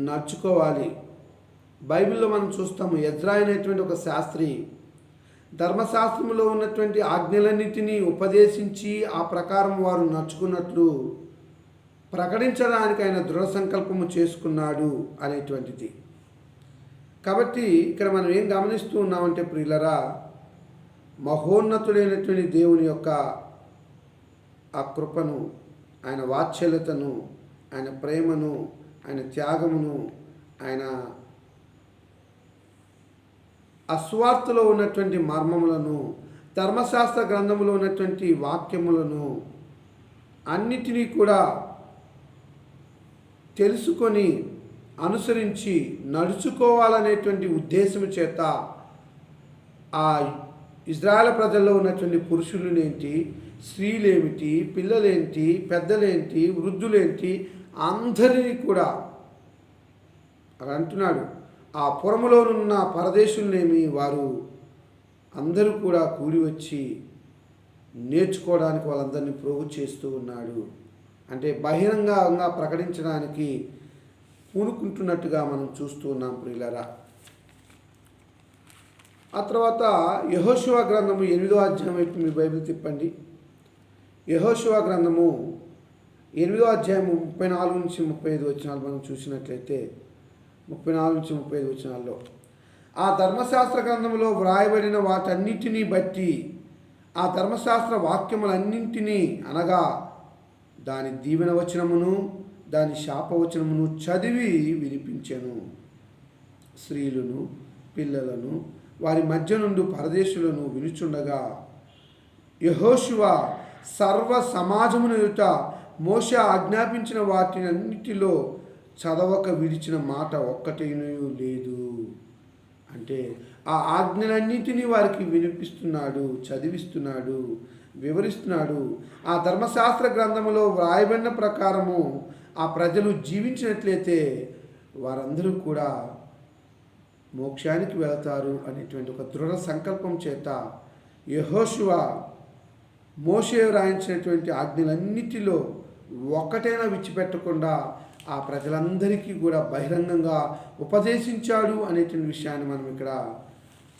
నడుచుకోవాలి. బైబిల్లో మనం చూస్తాము, ఎజ్రా అనేటువంటి ఒక శాస్త్రి ధర్మశాస్త్రంలో ఉన్నటువంటి ఆజ్ఞలన్నింటినీ ఉపదేశించి ఆ ప్రకారం వారు నడుచుకున్నట్లు ప్రకటించడానికి ఆయన దృఢ సంకల్పము చేసుకున్నాడు అనేటువంటిది. కాబట్టి ఇక్కడ మనం ఏం గమనిస్తూ ఉన్నామంటే ప్రియులరా, మహోన్నతుడైనటువంటి దేవుని యొక్క ఆ కృపను, ఆయన వాత్సల్యతను, ఆయన ప్రేమను, ఆయన త్యాగమును, ఆయన అస్వార్థలో ఉన్నటువంటి మర్మములను, ధర్మశాస్త్ర గ్రంథములో ఉన్నటువంటి వాక్యములను అన్నిటినీ కూడా తెలుసుకొని అనుసరించి నడుచుకోవాలనేటువంటి ఉద్దేశం చేత ఆ ఇజ్రాయేల్ ప్రజల్లో ఉన్నటువంటి పురుషులనేంటి, స్త్రీలేమిటి, పిల్లలేంటి, పెద్దలేంటి, వృద్ధులేంటి, అందరినీ కూడా అక్కడ అంటున్నాడు, ఆ పురములోనున్న పరదేశులనేమి వారు అందరూ కూడా కూడి వచ్చి నేర్చుకోవడానికి వాళ్ళందరినీ ప్రోగు చేస్తూ ఉన్నాడు. అంటే బహిరంగంగా ప్రకటించడానికి పూనుకుంటున్నట్టుగా మనం చూస్తూ ఉన్నాం ప్రియులరా. ఆ తర్వాత యెహోషువ గ్రంథము 8వ అధ్యాయం వైపు మీ బైబిల్ తిప్పండి. యెహోషువ గ్రంథము 8వ అధ్యాయము 34 నుంచి 35 వచనాలు మనం చూసినట్లయితే, 34 నుంచి 35 వచనాల్లో ఆ ధర్మశాస్త్ర గ్రంథంలో వ్రాయబడిన వాటన్నిటినీ బట్టి, ఆ ధర్మశాస్త్ర వాక్యములన్నింటినీ అనగా దాని దీవెన వచనమును దాని శాపవచనమును చదివి వినిపించెను. స్త్రీలను పిల్లలను వారి మధ్య నుండి పరదేశులను వినుచుండగా యెహోషువ సర్వ సమాజమును ఎదుట మోషే ఆజ్ఞాపించిన వాటినన్నిటిలో చదవక విడిచిన మాట ఒక్కటేనూ లేదు. అంటే ఆ ఆజ్ఞలన్నింటినీ వారికి వినిపిస్తున్నాడు, చదివిస్తున్నాడు, వివరిస్తున్నాడు. ఆ ధర్మశాస్త్ర గ్రంథములో వ్రాయబడిన ప్రకారము ఆ ప్రజలు జీవించినట్లయితే వారందరూ కూడా మోక్షానికి వెళతారు అనేటువంటి ఒక దృఢ సంకల్పం చేత యెహోషువ మోషే వ్రాయించినటువంటి ఆజ్ఞలన్నిటిలో ఒక్కటైనా విడిచిపెట్టకుండా ఆ ప్రజలందరికీ కూడా బహిరంగంగా ఉపదేశించాడు అనేటువంటి విషయాన్ని మనం ఇక్కడ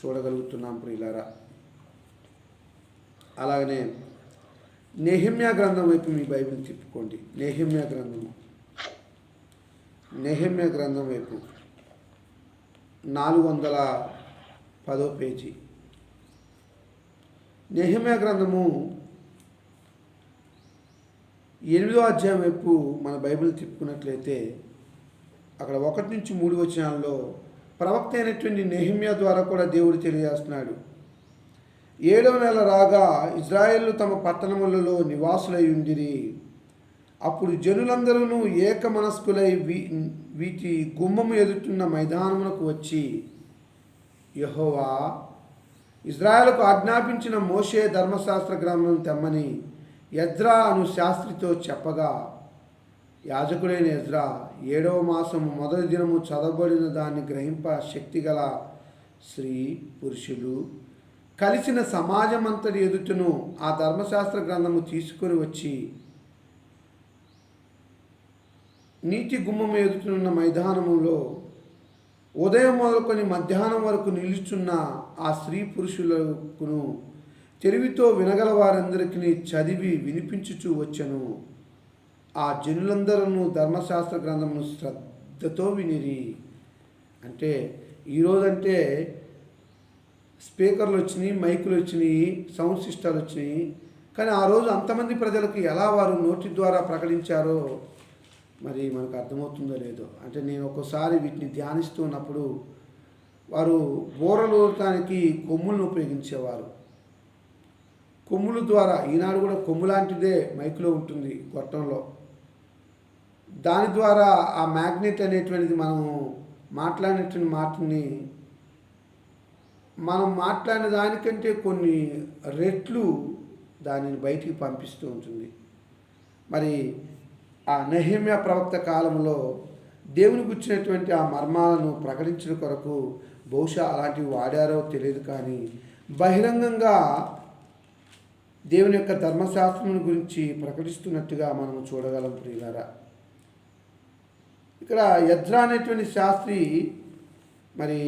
చూడగలుగుతున్నాం ప్రియులారా. అలాగనే నెహెమ్యా గ్రంథం వైపు మీ బైబిల్ తిప్పుకోండి. నెహెమ్యా గ్రంథం వైపు 410 పేజీ. నెహెమ్యా గ్రంథము 8వ అధ్యాయం వైపు మన బైబిల్ తిప్పుకున్నట్లయితే అక్కడ 1 నుంచి 3 వచనాల్లో ప్రవక్త అయినటువంటి నెహెమ్యా ద్వారా కూడా దేవుడు తెలియజేస్తున్నాడు. 7వ నెల రాగా ఇజ్రాయేలు తమ పట్టణములలో నివాసులై ఉండిరి. అప్పుడు జనులందరూ ఏక మనస్కులై వీటి గుమ్మము ఎదుటున్న మైదానమునకు వచ్చి యెహోవా ఇజ్రాయేలుకు ఆజ్ఞాపించిన మోషే ధర్మశాస్త్ర గ్రంథం తెమ్మని ఎజ్రా అను శాస్త్రితో చెప్పగా యాజకుడైన ఎజ్రా 7వ మాసము మొదటి దినము చదవబడిన దాన్ని గ్రహింప శక్తిగల స్త్రీ పురుషులు కలిసిన సమాజమంతటి ఎదుటను ఆ ధర్మశాస్త్ర గ్రంథము తీసుకొని వచ్చి నీటి గుమ్మము ఎదుటనున్న మైదానములో ఉదయం మొదలుకొని మధ్యాహ్నం వరకు నిలుచున్న ఆ స్త్రీ పురుషులకును తెలివితో వినగల వారందరికీ చదివి వినిపించుచూ వచ్చెను. ఆ జనులందరూ ధర్మశాస్త్ర గ్రంథమును శ్రద్ధతో వినిరి. అంటే ఈరోజంటే స్పీకర్లు వచ్చినాయి, మైకులు వచ్చినాయి, సౌండ్ సిస్టాలు వచ్చినాయి. కానీ ఆ రోజు అంతమంది ప్రజలకు ఎలా వారు నోటి ద్వారా ప్రకటించారో మరి మనకు అర్థమవుతుందో లేదో. అంటే నేను ఒక్కోసారి వీటిని ధ్యానిస్తూ ఉన్నప్పుడు వారు బోరలూరటానికి కొమ్ములను ఉపయోగించేవారు. కొమ్ముల ద్వారా ఈనాడు కూడా కొమ్ము లాంటిదే మైకులో ఉంటుంది గొట్టంలో. దాని ద్వారా ఆ మ్యాగ్నెట్ అనేటువంటిది మనము మాట్లాడినటువంటి మాటని మనం మాట్లాడిన దానికంటే కొన్ని రెట్లు దానిని బయటికి పంపిస్తూ ఉంటుంది. మరి ఆ నెహెమ్యా ప్రవక్త కాలంలో దేవుని గుర్చినటువంటి ఆ మర్మాలను ప్రకటించిన కొరకు బహుశా అలాంటివి వాడారో తెలియదు, కానీ బహిరంగంగా దేవుని యొక్క ధర్మశాస్త్రం గురించి ప్రకటిస్తున్నట్టుగా మనం చూడగలం ప్రియులారా. ఇక్కడ ఎజ్రా అనేటువంటి శాస్త్రి మరి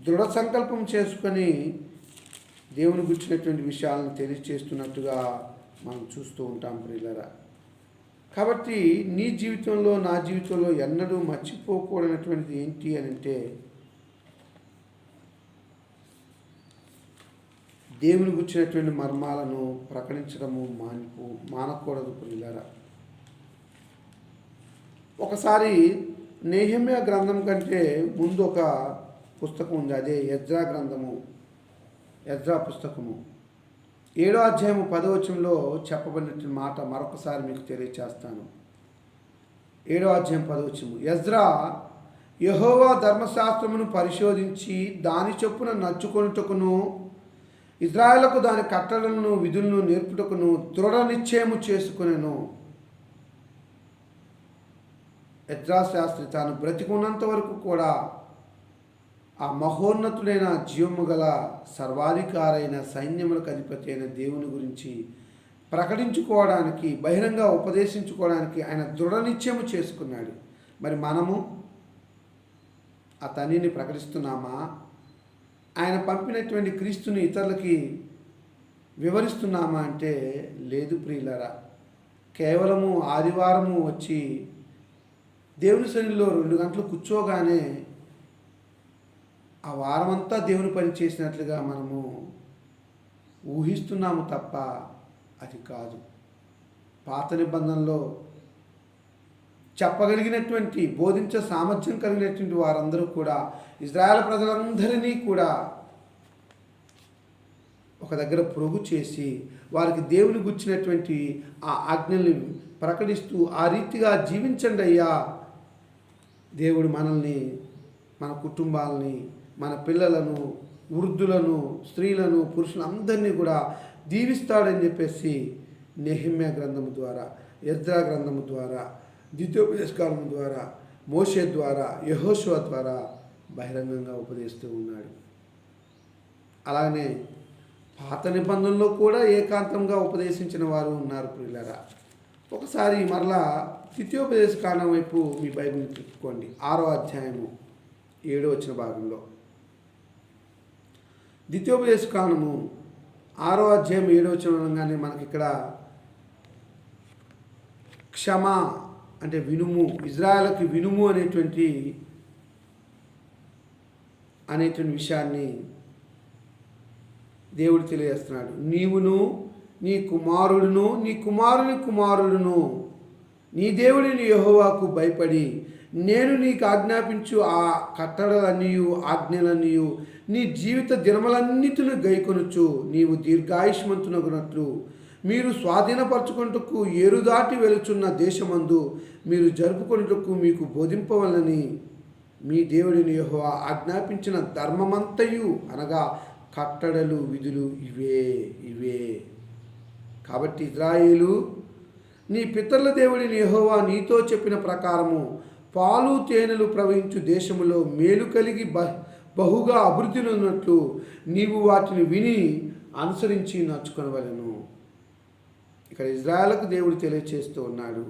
దృఢ సంకల్పం చేసుకొని దేవుని గుర్చినటువంటి విషయాలను తెలియజేస్తున్నట్టుగా మనం చూస్తూ ఉంటాం ప్రియులారా. కాబట్టి నీ జీవితంలో నా జీవితంలో ఎన్నడూ మర్చిపోకూడనటువంటిది ఏంటి అని అంటే దేవుని గుర్చినటువంటి మర్మాలను ప్రకటించడము మానకూడదు ప్రియులారా. ఒకసారి నెహెమ్యా గ్రంథం కంటే ముందు ఒక పుస్తకం ఉంది, అదే ఎజ్రా పుస్తకము 7వ అధ్యాయము 10వ వచనంలో చెప్పబడిన మాట మరొకసారి మీకు తెలియచేస్తాను. 7వ అధ్యాయం 10వ వచనము, ఎజ్రా యెహోవా ధర్మశాస్త్రమును పరిశోధించి దాని చొప్పున నడుచుకొనుటకును ఇజ్రాయేలుకు దాని కట్టడలను విధులను నేర్పుటకును దృఢ నిశ్చయము చేసుకొనెను. ఎజ్రా శాస్త్రి తాను బ్రతికున్నంత వరకు కూడా ఆ మహోన్నతుడైన జీవము గల సర్వాధికారైన సైన్యములకు అధిపతి అయిన దేవుని గురించి ప్రకటించుకోవడానికి, బహిరంగ ఉపదేశించుకోవడానికి ఆయన దృఢ నిశ్చయము చేసుకున్నాడు. మరి మనము ఆ తండ్రిని ప్రకటిస్తున్నామా? ఆయన పంపినటువంటి క్రీస్తుని ఇతరులకి వివరిస్తున్నామా అంటే లేదు ప్రియులరా. కేవలము ఆదివారము వచ్చి దేవుని సన్నిధిలో 2 గంటలు కూర్చోగానే ఆ వారమంతా దేవుని పని చేసినట్లుగా మనము ఊహిస్తున్నాము తప్ప అది కాదు. పాత నిబంధనలో చెప్పగలిగినటువంటి బోధించే సామర్థ్యం కలిగినటువంటి వారందరూ కూడా ఇజ్రాయెల్ ప్రజలందరినీ కూడా ఒక దగ్గర పొరుగు చేసి వారికి దేవుని గుచ్చినటువంటి ఆ ఆజ్ఞల్ని ప్రకటిస్తూ ఆ రీతిగా జీవించండి అయ్యా, దేవుడు మనల్ని, మన కుటుంబాలని, మన పిల్లలను, వృద్ధులను, స్త్రీలను, పురుషులందరినీ కూడా దీవిస్తాడని చెప్పేసి నెహెమ్యా గ్రంథము ద్వారా, ఎజ్రా గ్రంథము ద్వారా, ద్వితీయోపదేశకాలము ద్వారా, మోషే ద్వారా, యెహోషువ ద్వారా బహిరంగంగా ఉపదేశిస్తూ ఉన్నాడు. అలాగనే పాత నిబంధనలో కూడా ఏకాంతంగా ఉపదేశించిన వారు ఉన్నారు ప్రియులారా. ఒకసారి మరలా ద్వితీయోపదేశకాండం వైపు మీ బైబిల్ని తిప్పుకోండి. 6వ అధ్యాయము 7వ వచన భాగంలో, ద్వితీయోపదేశకాండము 6వ అధ్యాయం 7వ వచనం అనగానే మనకి ఇక్కడ క్షమ అంటే వినుము, ఇజ్రాయెల్కి వినుము అనేటువంటి విషయాన్ని దేవుడు తెలియజేస్తున్నాడు. నీవును, నీ కుమారుడును, నీ కుమారుని కుమారుడును నీ దేవుడిని యెహోవాకు భయపడి నేను నీకు ఆజ్ఞాపించు ఆ కట్టడలన్నీయు ఆజ్ఞలన్నీయు నీ జీవిత దినములన్నిటిని గైకొనుచు నీవు దీర్ఘాయుష్మంతునగునట్లు మీరు స్వాధీనపరచుకొనుటకు ఏరుదాటి వెలుచున్న దేశమందు మీరు జరుపుకొనుటకు మీకు బోధింపవలని మీ దేవుడిని యెహోవా ఆజ్ఞాపించిన ధర్మమంతయు అనగా కట్టడలు, విధులు ఇవే. కాబట్టి ఇజ్రాయేలు, నీ పితరుల దేవుడిని యెహోవా నీతో చెప్పిన ప్రకారము పాలు తేనెలు ప్రవహించు దేశములో మేలు కలిగి బహుగా అభివృద్ధి నొందినట్లు నీవు వాటిని విని అనుసరించి నడుచుకొనవలెను. ఇక్కడ ఇజ్రాయెల్కు దేవుడు తెలియచేస్తూ ఉన్నాడు.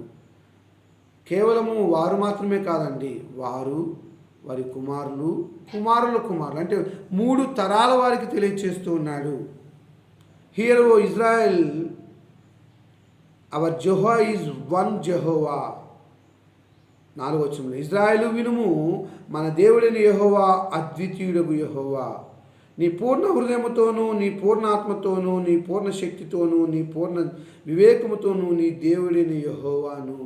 కేవలము వారు మాత్రమే కాదండి, వారు, వారి కుమారులు, కుమారుల కుమారులు, అంటే 3 తరాల వారికి తెలియచేస్తూ ఉన్నాడు. Hear O Israel, our Jehovah is one Jehovah. 4వ వచనంలో, ఇజ్రాయేలు వినుము, మన దేవుడైన యెహోవా అద్వితీయుడగు యెహోవా. నీ పూర్ణ హృదయముతోనూ, నీ పూర్ణ ఆత్మతోనూ, నీ పూర్ణ శక్తితోనూ, నీ పూర్ణ వివేకముతోనూ నీ దేవుడైన యెహోవాను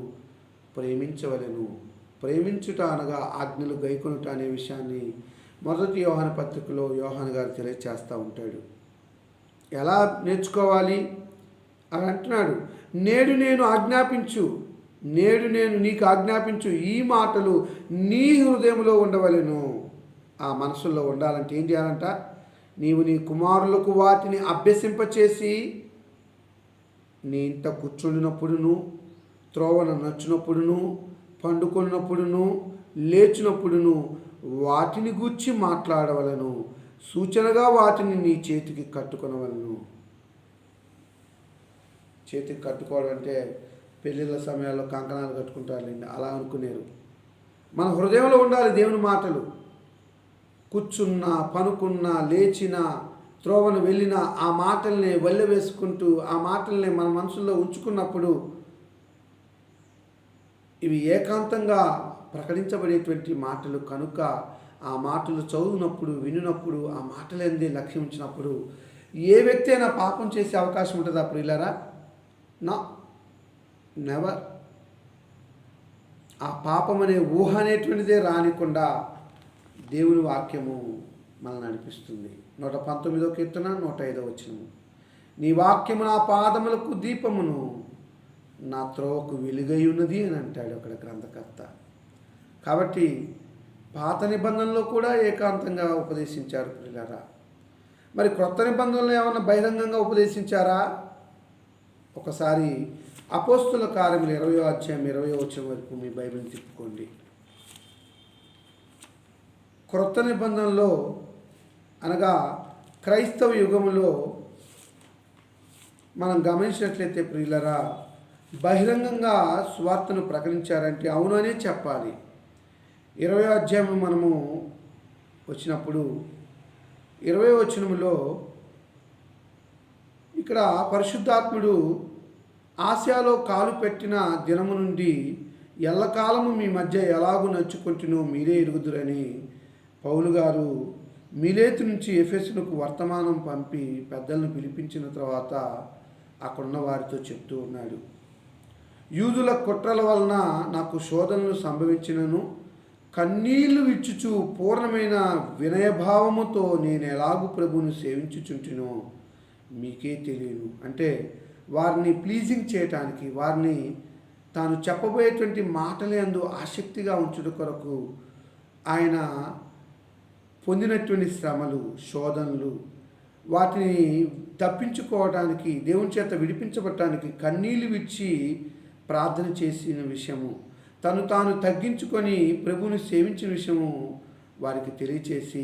ప్రేమించవలెను. ప్రేమించుట అనగా ఆజ్ఞలు గైకొనుట అనే విషయాన్ని 1 యోహాను పత్రికలో యోహాను గారు తెలియచేస్తూ ఉంటాడు. ఎలా నేర్చుకోవాలి అని అంటున్నాడు. నేడు నేను నీకు ఆజ్ఞాపించు ఈ మాటలు నీ హృదయంలో ఉండవలెను. ఆ మనసులో ఉండాలంటే ఏం చేయాలంట? నీవు నీ కుమారులకు వాటిని అభ్యసింపచేసి నీ ఇంట కూర్చుండినప్పుడును, త్రోవన నచ్చినప్పుడును, పండుకొన్నప్పుడును, లేచినప్పుడును వాటిని గూర్చి మాట్లాడవలను. సూచనగా వాటిని నీ చేతికి కట్టుకొనవలను. చేతికి కట్టుకోవడం అంటే పెళ్ళిళ్ళ సమయాల్లో కంకణాలు కట్టుకుంటారులేండి, అలా అనుకునేరు. మన హృదయంలో ఉండాలి దేవుని మాటలు. కూర్చున్నా, పనుకున్నా, లేచినా, త్రోవను వెళ్ళినా ఆ మాటల్ని వల్లె వేసుకుంటూ ఆ మాటల్ని మన మనసులో ఉంచుకున్నప్పుడు ఇవి ఏకాంతంగా ప్రకటించబడేటువంటి మాటలు కనుక ఆ మాటలు చదువునప్పుడు, వినినప్పుడు, ఆ మాటలందే లక్ష్యం ఉంచినప్పుడు ఏ వ్యక్తి అయినా పాపం చేసే అవకాశం ఉంటుందా ప్రియులారా? నెవర్. ఆ పాపం అనే ఊహ అనేటువంటిదే రానికుండా దేవుని వాక్యము మనల్ని నడిపిస్తుంది. 119వ కీర్తన 105వ వచనము, నీ వాక్యము నా పాదములకు దీపమును, నా త్రోవకు వెలుగై ఉన్నది అని అంటాడు అక్కడ గ్రంథకర్త. కాబట్టి పాత నిబంధనలో కూడా ఏకాంతంగా ఉపదేశించారు పిల్లరా. మరి క్రొత్త నిబంధనలు ఏమన్నా బహిరంగంగా ఉపదేశించారా? ఒకసారి అపోస్తుల కార్యములు 20వ అధ్యాయం 20వ వచనం వరకు మీ బైబిల్ని తిప్పుకోండి. క్రొత్త నిబంధనలో అనగా క్రైస్తవ యుగములో మనం గమనించినట్లయితే ప్రియులరా, బహిరంగంగా సువార్తను ప్రకటించారంటే అవుననే చెప్పాలి. 20వ అధ్యాయం మనము వచ్చినప్పుడు 20వ వచనములో ఇక్కడ పరిశుద్ధాత్ముడు ఆసియాలో కాలు పెట్టిన దినము నుండి ఎల్లకాలము మీ మధ్య ఎలాగూ నడుచుకుంటునో మీరే ఎరుగుదురని పౌలు గారు మిలేతు నుంచి ఎఫెసునకు వర్తమానం పంపి పెద్దలను పిలిపించిన తర్వాత అక్కడున్న వారితో చెప్తూ ఉన్నాడు. యూదుల కుట్రల వలన నాకు శోధనలు సంభవించినను కన్నీళ్లు విచ్చుచు పూర్ణమైన వినయభావముతో నేను ఎలాగూ ప్రభువుని సేవించుచుంటినో మీకే తెలియను. అంటే వారిని ప్లీజింగ్ చేయటానికి, వారిని తాను చెప్పబోయేటువంటి మాటలందు ఆసక్తిగా ఉంచుట కొరకు ఆయన పొందినటువంటి శ్రమలు, శోధనలు, వాటిని తప్పించుకోవడానికి, దేవుని చేత విడిపించబడటానికి కన్నీళ్లు విడిచి ప్రార్థన చేసిన విషయము, తను తాను తగ్గించుకొని ప్రభువుని సేవించిన విషయము వారికి తెలియచేసి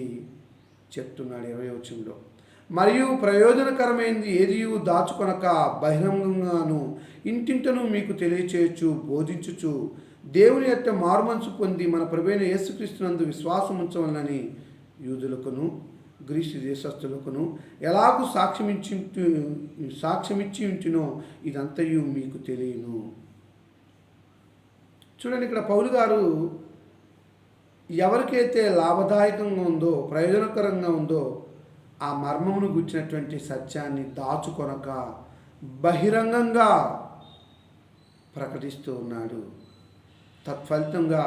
చెప్తున్నాడు 20వ వచనంలో. మరియు ప్రయోజనకరమైనది ఏదియు దాచుకొనక బహిరంగంగాను ఇంటింటను మీకు తెలియచేయచ్చు బోధించుచు దేవుని యొక్క మారుమనసు పొంది మన ప్రభువైన యేసుక్రీస్తునందు విశ్వాసం ఉంచవలనని యూదులకును గ్రీసు దేశస్థులకును ఎలాగూ సాక్ష్యమిచ్చి ఉంటినో ఇదంతయు మీకు తెలియను. చూడండి, ఇక్కడ పౌలు గారు ఎవరికైతే లాభదాయకంగా ఉందో, ప్రయోజనకరంగా ఉందో ఆ మర్మమును గుర్చినటువంటి సత్యాన్ని దాచుకొనక బహిరంగంగా ప్రకటిస్తూ ఉన్నాడు. తత్ఫలితంగా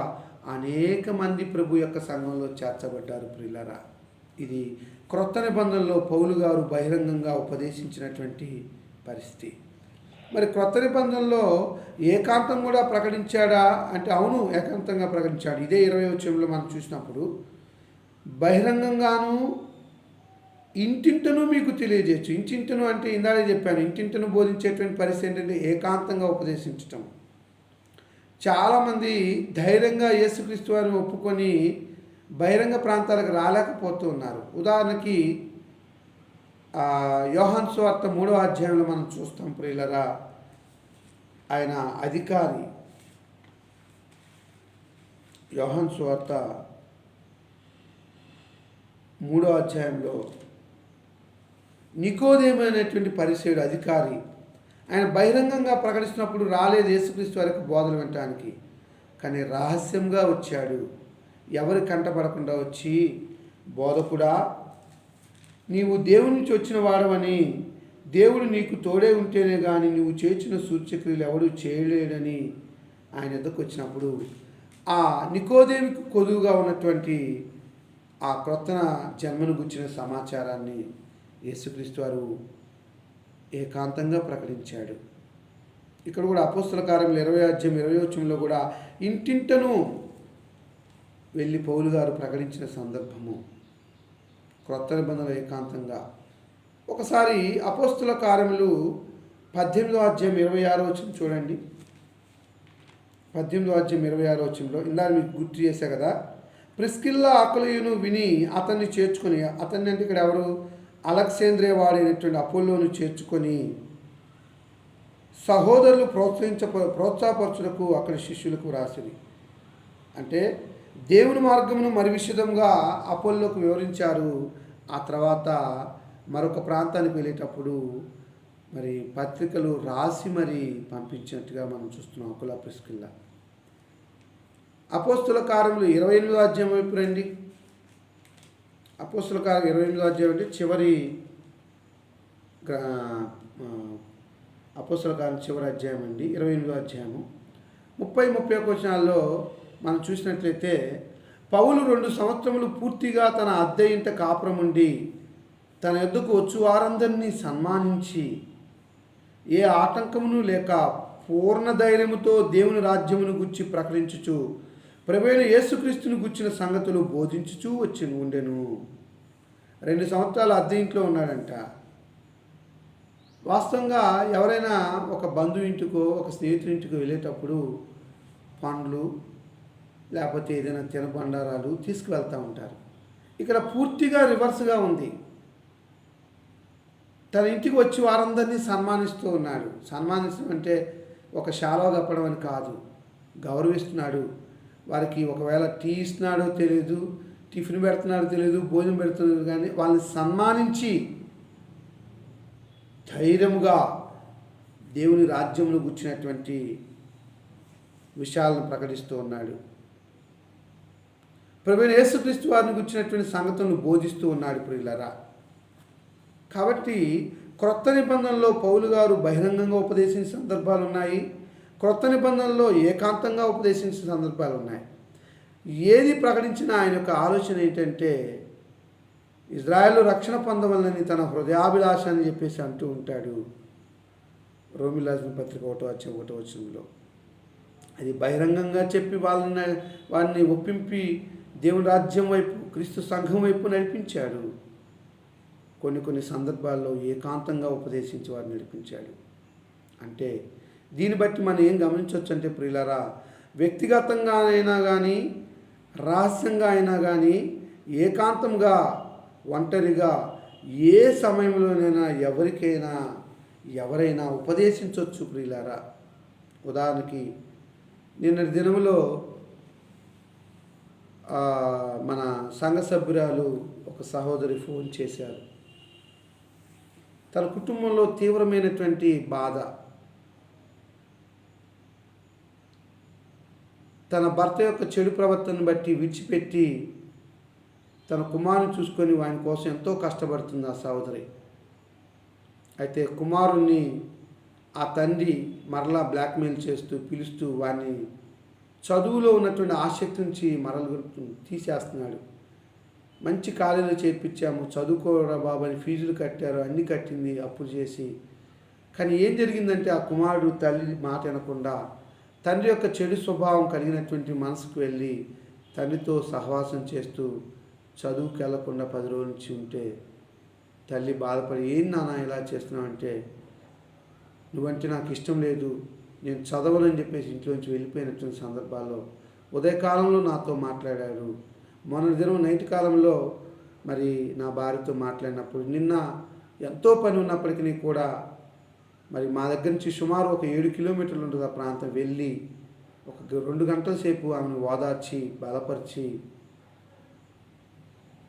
అనేక మంది ప్రభు యొక్క సంఘంలో చేర్చబడ్డారు. ప్రియులారా, ఇది క్రొత్త నిబంధనలో పౌలు గారు బహిరంగంగా ఉపదేశించినటువంటి పరిస్థితి. మరి క్రొత్త నిబంధనలో ఏకాంతం కూడా ప్రకటించాడా అంటే అవును, ఏకాంతంగా ప్రకటించాడు. ఇదే 20వ వచనంలో మనం చూసినప్పుడు బహిరంగంగాను ఇంటింటను మీకు తెలియజేయచ్చు. ఇంటింటను అంటే ఇందాకే చెప్పాను, ఇంటింటను బోధించేటువంటి పరిస్థితి ఏంటంటే ఏకాంతంగా ఉపదేశించటం. చాలామంది ధైర్యంగా యేసుక్రీస్తు వారిని ఒప్పుకొని బహిరంగ ప్రాంతాలకు రాలేకపోతూ ఉన్నారు. ఉదాహరణకి యోహాను సువార్త 3వ అధ్యాయంలో మనం చూస్తాం ప్రియులరా, ఆయన అధికారి. యోహాను సువార్త 3వ అధ్యాయంలో నికోదేము అనేటువంటి పరిసయ్యుడు అధికారి. ఆయన బహిరంగంగా ప్రకటిస్తున్నప్పుడు రాలేదు యేసుక్రీస్తు వారికి బోధలు వినటానికి, కానీ రహస్యంగా వచ్చాడు. ఎవరి కంటపడకుండా వచ్చి, బోధకుడా, నీవు దేవుని నుంచి వచ్చిన వాడవని, దేవుడు నీకు తోడే ఉంటేనే కానీ నువ్వు చేసిన సూచక్రియలు ఎవడు చేయలేడని ఆయన ఎద్దకు వచ్చినప్పుడు ఆ నికోదేముకు కొదువుగా ఉన్నటువంటి ఆ క్రొత్త జన్మను గుర్చిన సమాచారాన్ని యేసుక్రీస్తు వారు ఏకాంతంగా ప్రకటించాడు. ఇక్కడ కూడా అపోస్తల కార్యములు 20వ అధ్యాయం 20వ వచనంలో కూడా ఇంటింటను వెళ్ళి పౌలు గారు ప్రకటించిన సందర్భము క్రొత్త నిబంధనలు ఏకాంతంగా. ఒకసారి అపోస్తల కార్యములు 18వ అధ్యాయం 26వ వచనం చూడండి. 18వ అధ్యాయం 26వ వచనంలో ఇందాక మీకు గుర్తు చేశా కదా, ప్రిస్కిల్లా అకులయును విని అతన్ని చేర్చుకొని, అతన్ని అంటే ఇక్కడ ఎవరు, అలెగ్జాంద్రియ వాడైనటువంటి అపోల్లోను చేర్చుకొని సహోదరులు ప్రోత్సాహపరచుటకు అక్కడి శిష్యులకు రాసిరి. అంటే దేవుని మార్గమును మరి విశదంగా అపోల్లోకి వివరించారు. ఆ తర్వాత మరొక ప్రాంతానికి వెళ్ళేటప్పుడు మరి పత్రికలు రాసి మరి పంపించినట్టుగా మనం చూస్తున్నాం. అకుల ప్రిస్కిల్లా. అపోస్తుల కార్యములు 28వ అధ్యాయం వైపు రండి. అపోస్తుల కార్యం 28వ అధ్యాయం అంటే చివరి అపోస్తుల కార్యం చివరి అధ్యాయం అండి, 28వ అధ్యాయము 30-31 వచనాల్లో మనం చూసినట్లయితే, పౌలు 2 సంవత్సరములు పూర్తిగా తన అద్దె ఇంట కాపురం ఉండి తన యొద్దకు వచ్చు వారందరినీ సన్మానించి ఏ ఆటంకమును లేక పూర్ణ ధైర్యముతో దేవుని రాజ్యమును గుర్చి ప్రకటించుచు ప్రభువైన యేసుక్రీస్తుని గుర్చిన సంగతులు బోధించుచూ ఉండెను. 2 సంవత్సరాలు అద్దె ఇంట్లో ఉన్నాడంట. వాస్తవంగా ఎవరైనా ఒక బంధువు ఇంటికో ఒక స్నేహితుడి ఇంటికో వెళ్ళేటప్పుడు పండ్లు లేకపోతే ఏదైనా తినబండారాలు తీసుకువెళ్తూ ఉంటారు. ఇక్కడ పూర్తిగా రివర్స్గా ఉంది. తన ఇంటికి వచ్చి వారందరినీ సన్మానిస్తూ ఉన్నాడు. సన్మానించడం అంటే ఒక శాలువా కప్పడం అని కాదు, గౌరవిస్తున్నాడు. వారికి ఒకవేళ టీ ఇస్తున్నాడో తెలియదు, టిఫిన్ పెడుతున్నాడో తెలియదు, భోజనం పెడుతున్నాడు, కానీ వాళ్ళని సన్మానించి ధైర్యముగా దేవుని రాజ్యమును గుర్చినటువంటి విషయాలను ప్రకటిస్తూ ఉన్నాడు. ప్రభువైన యేసుక్రీస్తు వారిని గుర్చినటువంటి సంగతులను బోధిస్తూ ఉన్నాడు ప్రియులారా. కాబట్టి క్రొత్త నిబంధనలో పౌలు గారు బహిరంగంగా ఉపదేశించిన సందర్భాలు ఉన్నాయి. క్రొత్త నిబంధనలో ఏకాంతంగా ఉపదేశించిన సందర్భాలు ఉన్నాయి. ఏది ప్రకటించినా ఆయన యొక్క ఆలోచన ఏంటంటే ఇజ్రాయేలు రక్షణ పొందవలని తన హృదయాభిలాష అని చెప్పేసి అంటూ ఉంటాడు. రోమీయులకు రాసిన పత్రిక 1:1 అది బహిరంగంగా చెప్పి వారిని ఒప్పింపి దేవుని రాజ్యం వైపు, క్రీస్తు సంఘం వైపు నడిపించాడు. కొన్ని సందర్భాల్లో ఏకాంతంగా ఉపదేశించి వారిని నడిపించాడు. అంటే దీన్ని బట్టి మనం ఏం గమనించవచ్చు అంటే ప్రియులారా, వ్యక్తిగతంగా అయినా కానీ, రహస్యంగా అయినా కానీ, ఏకాంతంగా, ఒంటరిగా ఏ సమయంలోనైనా ఎవరైనా ఉపదేశించవచ్చు ప్రియులారా. ఉదాహరణకి నిన్నటి దినంలో మన సంఘ సభ్యురాలు ఒక సహోదరి ఫోన్ చేశారు. తన కుటుంబంలో తీవ్రమైనటువంటి బాధ, తన భర్త యొక్క చెడు ప్రవర్తనను బట్టి విడిచిపెట్టి తన కుమారుని చూసుకొని వాని కోసం ఎంతో కష్టపడుతుంది ఆ సహోదరి. అయితే కుమారుణ్ణి ఆ తండ్రి మరలా బ్లాక్మెయిల్ చేస్తూ పిలుస్తూ వాడిని చదువులో ఉన్నటువంటి ఆసక్తి నుంచి తీసేస్తున్నాడు. మంచి కాలేజీలో చేర్పించాము, చదువుకోరా బాబు అని ఫీజులు కట్టారు, అన్నీ కట్టింది అప్పులు చేసి. కానీ ఏం జరిగిందంటే ఆ కుమారుడు తల్లి మాట వినకుండా తండ్రి యొక్క చెడు స్వభావం కలిగినటువంటి మనసుకు వెళ్ళి తండ్రితో సహవాసం చేస్తూ చదువుకు వెళ్లకుండా 10 రోజుల నుంచి ఉంటే తల్లి బాధపడి, ఏం నాన్న ఇలా చేస్తున్నావు అంటే, నువ్వంటే నాకు ఇష్టం లేదు, నేను చదవనని చెప్పేసి ఇంట్లోంచి వెళ్ళిపోయినటువంటి సందర్భాల్లో ఉదయకాలంలో నాతో మాట్లాడారు. మొన్న దినం నైట్ కాలంలో మరి నా భార్యతో మాట్లాడినప్పుడు, నిన్న ఎంతో పని ఉన్నప్పటికీ కూడా మరి మా దగ్గర నుంచి సుమారు ఒక 7 కిలోమీటర్లు ఉంటుంది ఆ ప్రాంతం, వెళ్ళి ఒక 2 గంటల సేపు ఆమెను ఓదార్చి బలపరిచి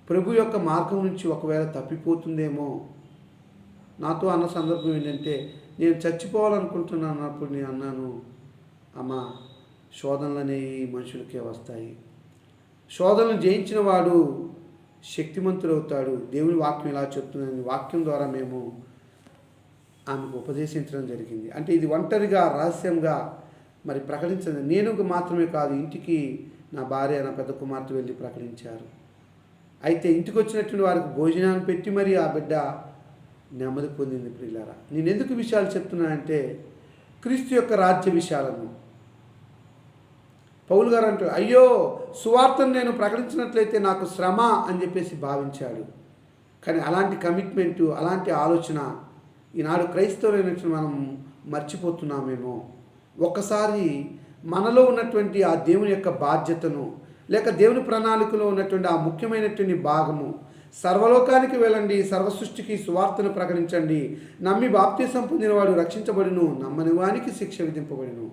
ప్రభు యొక్క మార్గం నుంచి ఒకవేళ తప్పిపోతుందేమో నాతో అన్న సందర్భం ఏంటంటే, నేను చచ్చిపోవాలనుకుంటున్నాను అన్నప్పుడు నేను అన్నాను, అమ్మ శోధనలు అనేవి మనుషులకే వస్తాయి, శోధనలు జయించిన వాడు శక్తిమంతుడవుతాడు, దేవుని వాక్యం ఇలా చెప్తుందని వాక్యం ద్వారా మేము ఆమెకు ఉపదేశించడం జరిగింది. అంటే ఇది ఒంటరిగా రహస్యంగా మరి ప్రకటించండి. నేను మాత్రమే కాదు, ఇంటికి నా భార్య నా పెద్ద కుమార్తె వెళ్ళి ప్రకటించారు. అయితే ఇంటికి వచ్చినటువంటి వారికి భోజనాన్ని పెట్టి మరి ఆ బిడ్డ నెమ్మది పొందింది. ప్రియులారా, నేను ఎందుకు విషయాలు చెప్తున్నానంటే క్రీస్తు యొక్క రాజ్య విషయాలను. పౌలు గారు అంటారు, అయ్యో సువార్తను నేను ప్రకటించినట్లయితే నాకు శ్రమ అని చెప్పేసి భావించాడు. కానీ అలాంటి కమిట్మెంటు, అలాంటి ఆలోచన ఈనాడు క్రైస్తవులైనటువంటి మనం మర్చిపోతున్నామేమో. ఒక్కసారి మనలో ఉన్నటువంటి ఆ దేవుని యొక్క బాధ్యతను, లేక దేవుని ప్రణాళికలో ఉన్నటువంటి ఆ ముఖ్యమైనటువంటి భాగము, సర్వలోకానికి వెళ్ళండి, సర్వసృష్టికి సువార్తను ప్రకటించండి, నమ్మి బాప్తిసం పొందినవాడు రక్షించబడును, నమ్మని వానికి శిక్ష విధింపబడును.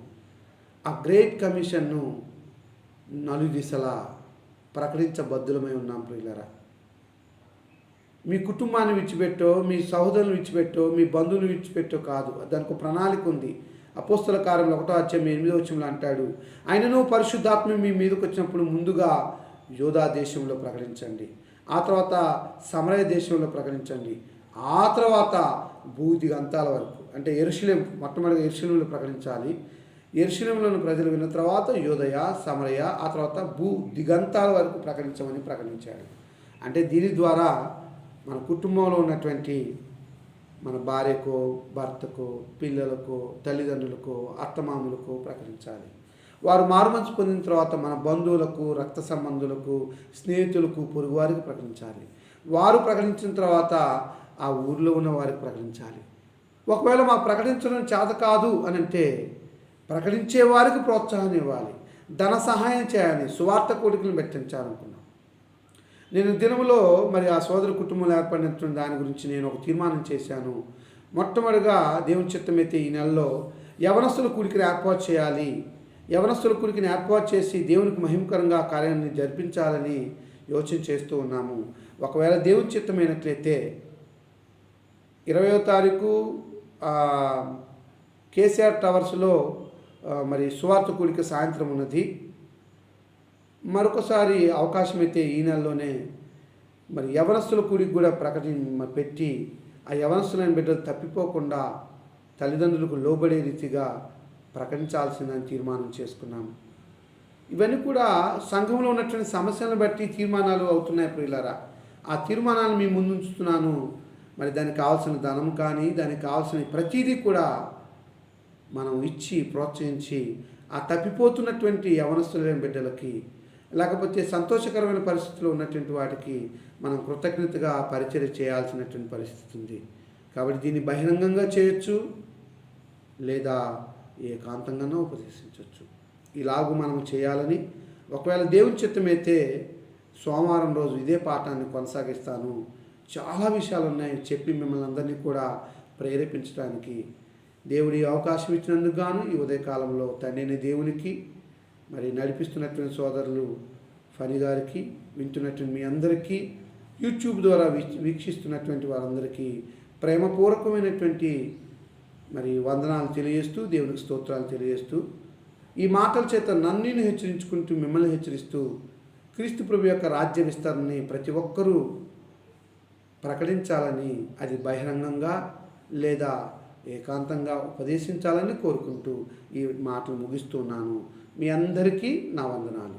ఆ గ్రేట్ కమిషన్ను నలుదిశలా ప్రకటించబద్ధులమై ఉన్నాం ప్రియులారా. మీ కుటుంబాన్ని విడిచిపెట్టో, మీ సహోదరులను విడిచిపెట్టో, మీ బంధువులు విడిచిపెట్టో కాదు, దానికి ఒక ప్రణాళిక ఉంది. అపోస్తల కార్యములు 1:8 అంటాడు, ఆయనను పరిశుద్ధాత్మ మీ మీదకి వచ్చినప్పుడు ముందుగా యోధా దేశంలో ప్రకటించండి, ఆ తర్వాత సమరయ దేశంలో ప్రకటించండి, ఆ తర్వాత భూ దిగంతాల వరకు, అంటే యెరూషలేం, మొట్టమొదటిగా యెరూషలేంలో ప్రకటించాలి. యెరూషలేంలోని ప్రజలు విన్న తర్వాత యోదయ, సమరయ, ఆ తర్వాత భూ దిగంతాల వరకు ప్రకటించమని ప్రకటించాడు. అంటే దీని ద్వారా మన కుటుంబంలో ఉన్నటువంటి మన భార్యకో, భర్తకో, పిల్లలకో, తల్లిదండ్రులకో, అత్తమామలకు ప్రకటించాలి. వారు మారుమనసు పొందిన తర్వాత మన బంధువులకు, రక్త సంబంధులకు, స్నేహితులకు, పొరుగువారికి ప్రకటించాలి. వారు ప్రకటించిన తర్వాత ఆ ఊరిలో ఉన్న వారికి ప్రకటించాలి. ఒకవేళ మాకు ప్రకటించడం చేత కాదు అని అంటే ప్రకటించే వారికి ప్రోత్సాహం ఇవ్వాలి, ధన సహాయం చేయాలి, సువార్త కోడికలను పెట్టించాలనుకున్నాం. నేను దినములో మరి ఆ సోదరు కుటుంబంలో ఏర్పడినటువంటి దాని గురించి నేను ఒక తీర్మానం చేశాను. మొట్టమొదటిగా దేవుని చిత్తమైతే ఈ నెలలో యవనస్తుల కూడికను ఏర్పాటు చేయాలి. యవనస్తుల కూడికను ఏర్పాటు చేసి దేవునికి మహిమకరంగా కార్యాన్ని జరిపించాలని యోచన చేస్తూ ఉన్నాము. ఒకవేళ దేవుని చిత్తమైనట్లయితే 20వ తారీఖు కేసీఆర్ టవర్స్లో మరి సువార్త కూడిక సాయంత్రం ఉన్నది. మరొకసారి అవకాశం అయితే ఈ నెలలోనే మరి యవనస్తుల కూడికి కూడా పెట్టి ఆ యవనస్తులైన బిడ్డలు తప్పిపోకుండా తల్లిదండ్రులకు లోబడే రీతిగా ప్రకటించాల్సిందని తీర్మానం చేసుకున్నాము. ఇవన్నీ కూడా సంఘంలో ఉన్నటువంటి సమస్యలను బట్టి తీర్మానాలు అవుతున్నాయి ప్రియులారా. ఆ తీర్మానాలను మీ ముందు ఉంచుతున్నాను. మరి దానికి కావాల్సిన ధనం కానీ, దానికి కావాల్సిన ప్రతిదీ కూడా మనం ఇచ్చి ప్రోత్సహించి ఆ తప్పిపోతున్నటువంటి యవనస్తులైన బిడ్డలకి, లేకపోతే సంతోషకరమైన పరిస్థితుల్లో ఉన్నటువంటి వాటికి మనం కృతజ్ఞతగా పరిచర్య చేయాల్సినటువంటి పరిస్థితి ఉంది. కాబట్టి దీన్ని బహిరంగంగా చేయొచ్చు, లేదా ఏకాంతంగానో ఉపదేశించవచ్చు. ఇలాగూ మనం చేయాలని, ఒకవేళ దేవుని చిత్తమైతే సోమవారం రోజు ఇదే పాఠాన్ని కొనసాగిస్తాను. చాలా విషయాలు ఉన్నాయి చెప్పి మిమ్మల్ని అందరినీ కూడా ప్రేరేపించడానికి. దేవుడి అవకాశం ఇచ్చినందుకు గాను ఈ ఉదయకాలంలో తండ్రి దేవునికి, మరి నడిపిస్తున్నటువంటి సోదరులు ఫణి గారికి, వింటున్నటువంటి మీ అందరికీ, యూట్యూబ్ ద్వారా వీక్షిస్తున్నటువంటి వారందరికీ ప్రేమపూర్వకమైనటువంటి మరి వందనాలు తెలియజేస్తూ, దేవునికి స్తోత్రాలు తెలియజేస్తూ, ఈ మాటల చేత నన్ను హెచ్చరించుకుంటూ మిమ్మల్ని హెచ్చరిస్తూ, క్రీస్తు ప్రభు యొక్క రాజ్య విస్తరణని ప్రతి ఒక్కరూ ప్రకటించాలని, అది బహిరంగంగా లేదా ఏకాంతంగా ఉపదేశించాలని కోరుకుంటూ ఈ మాటలు ముగిస్తున్నాను. మీ అందరికీ నా వందనాలు.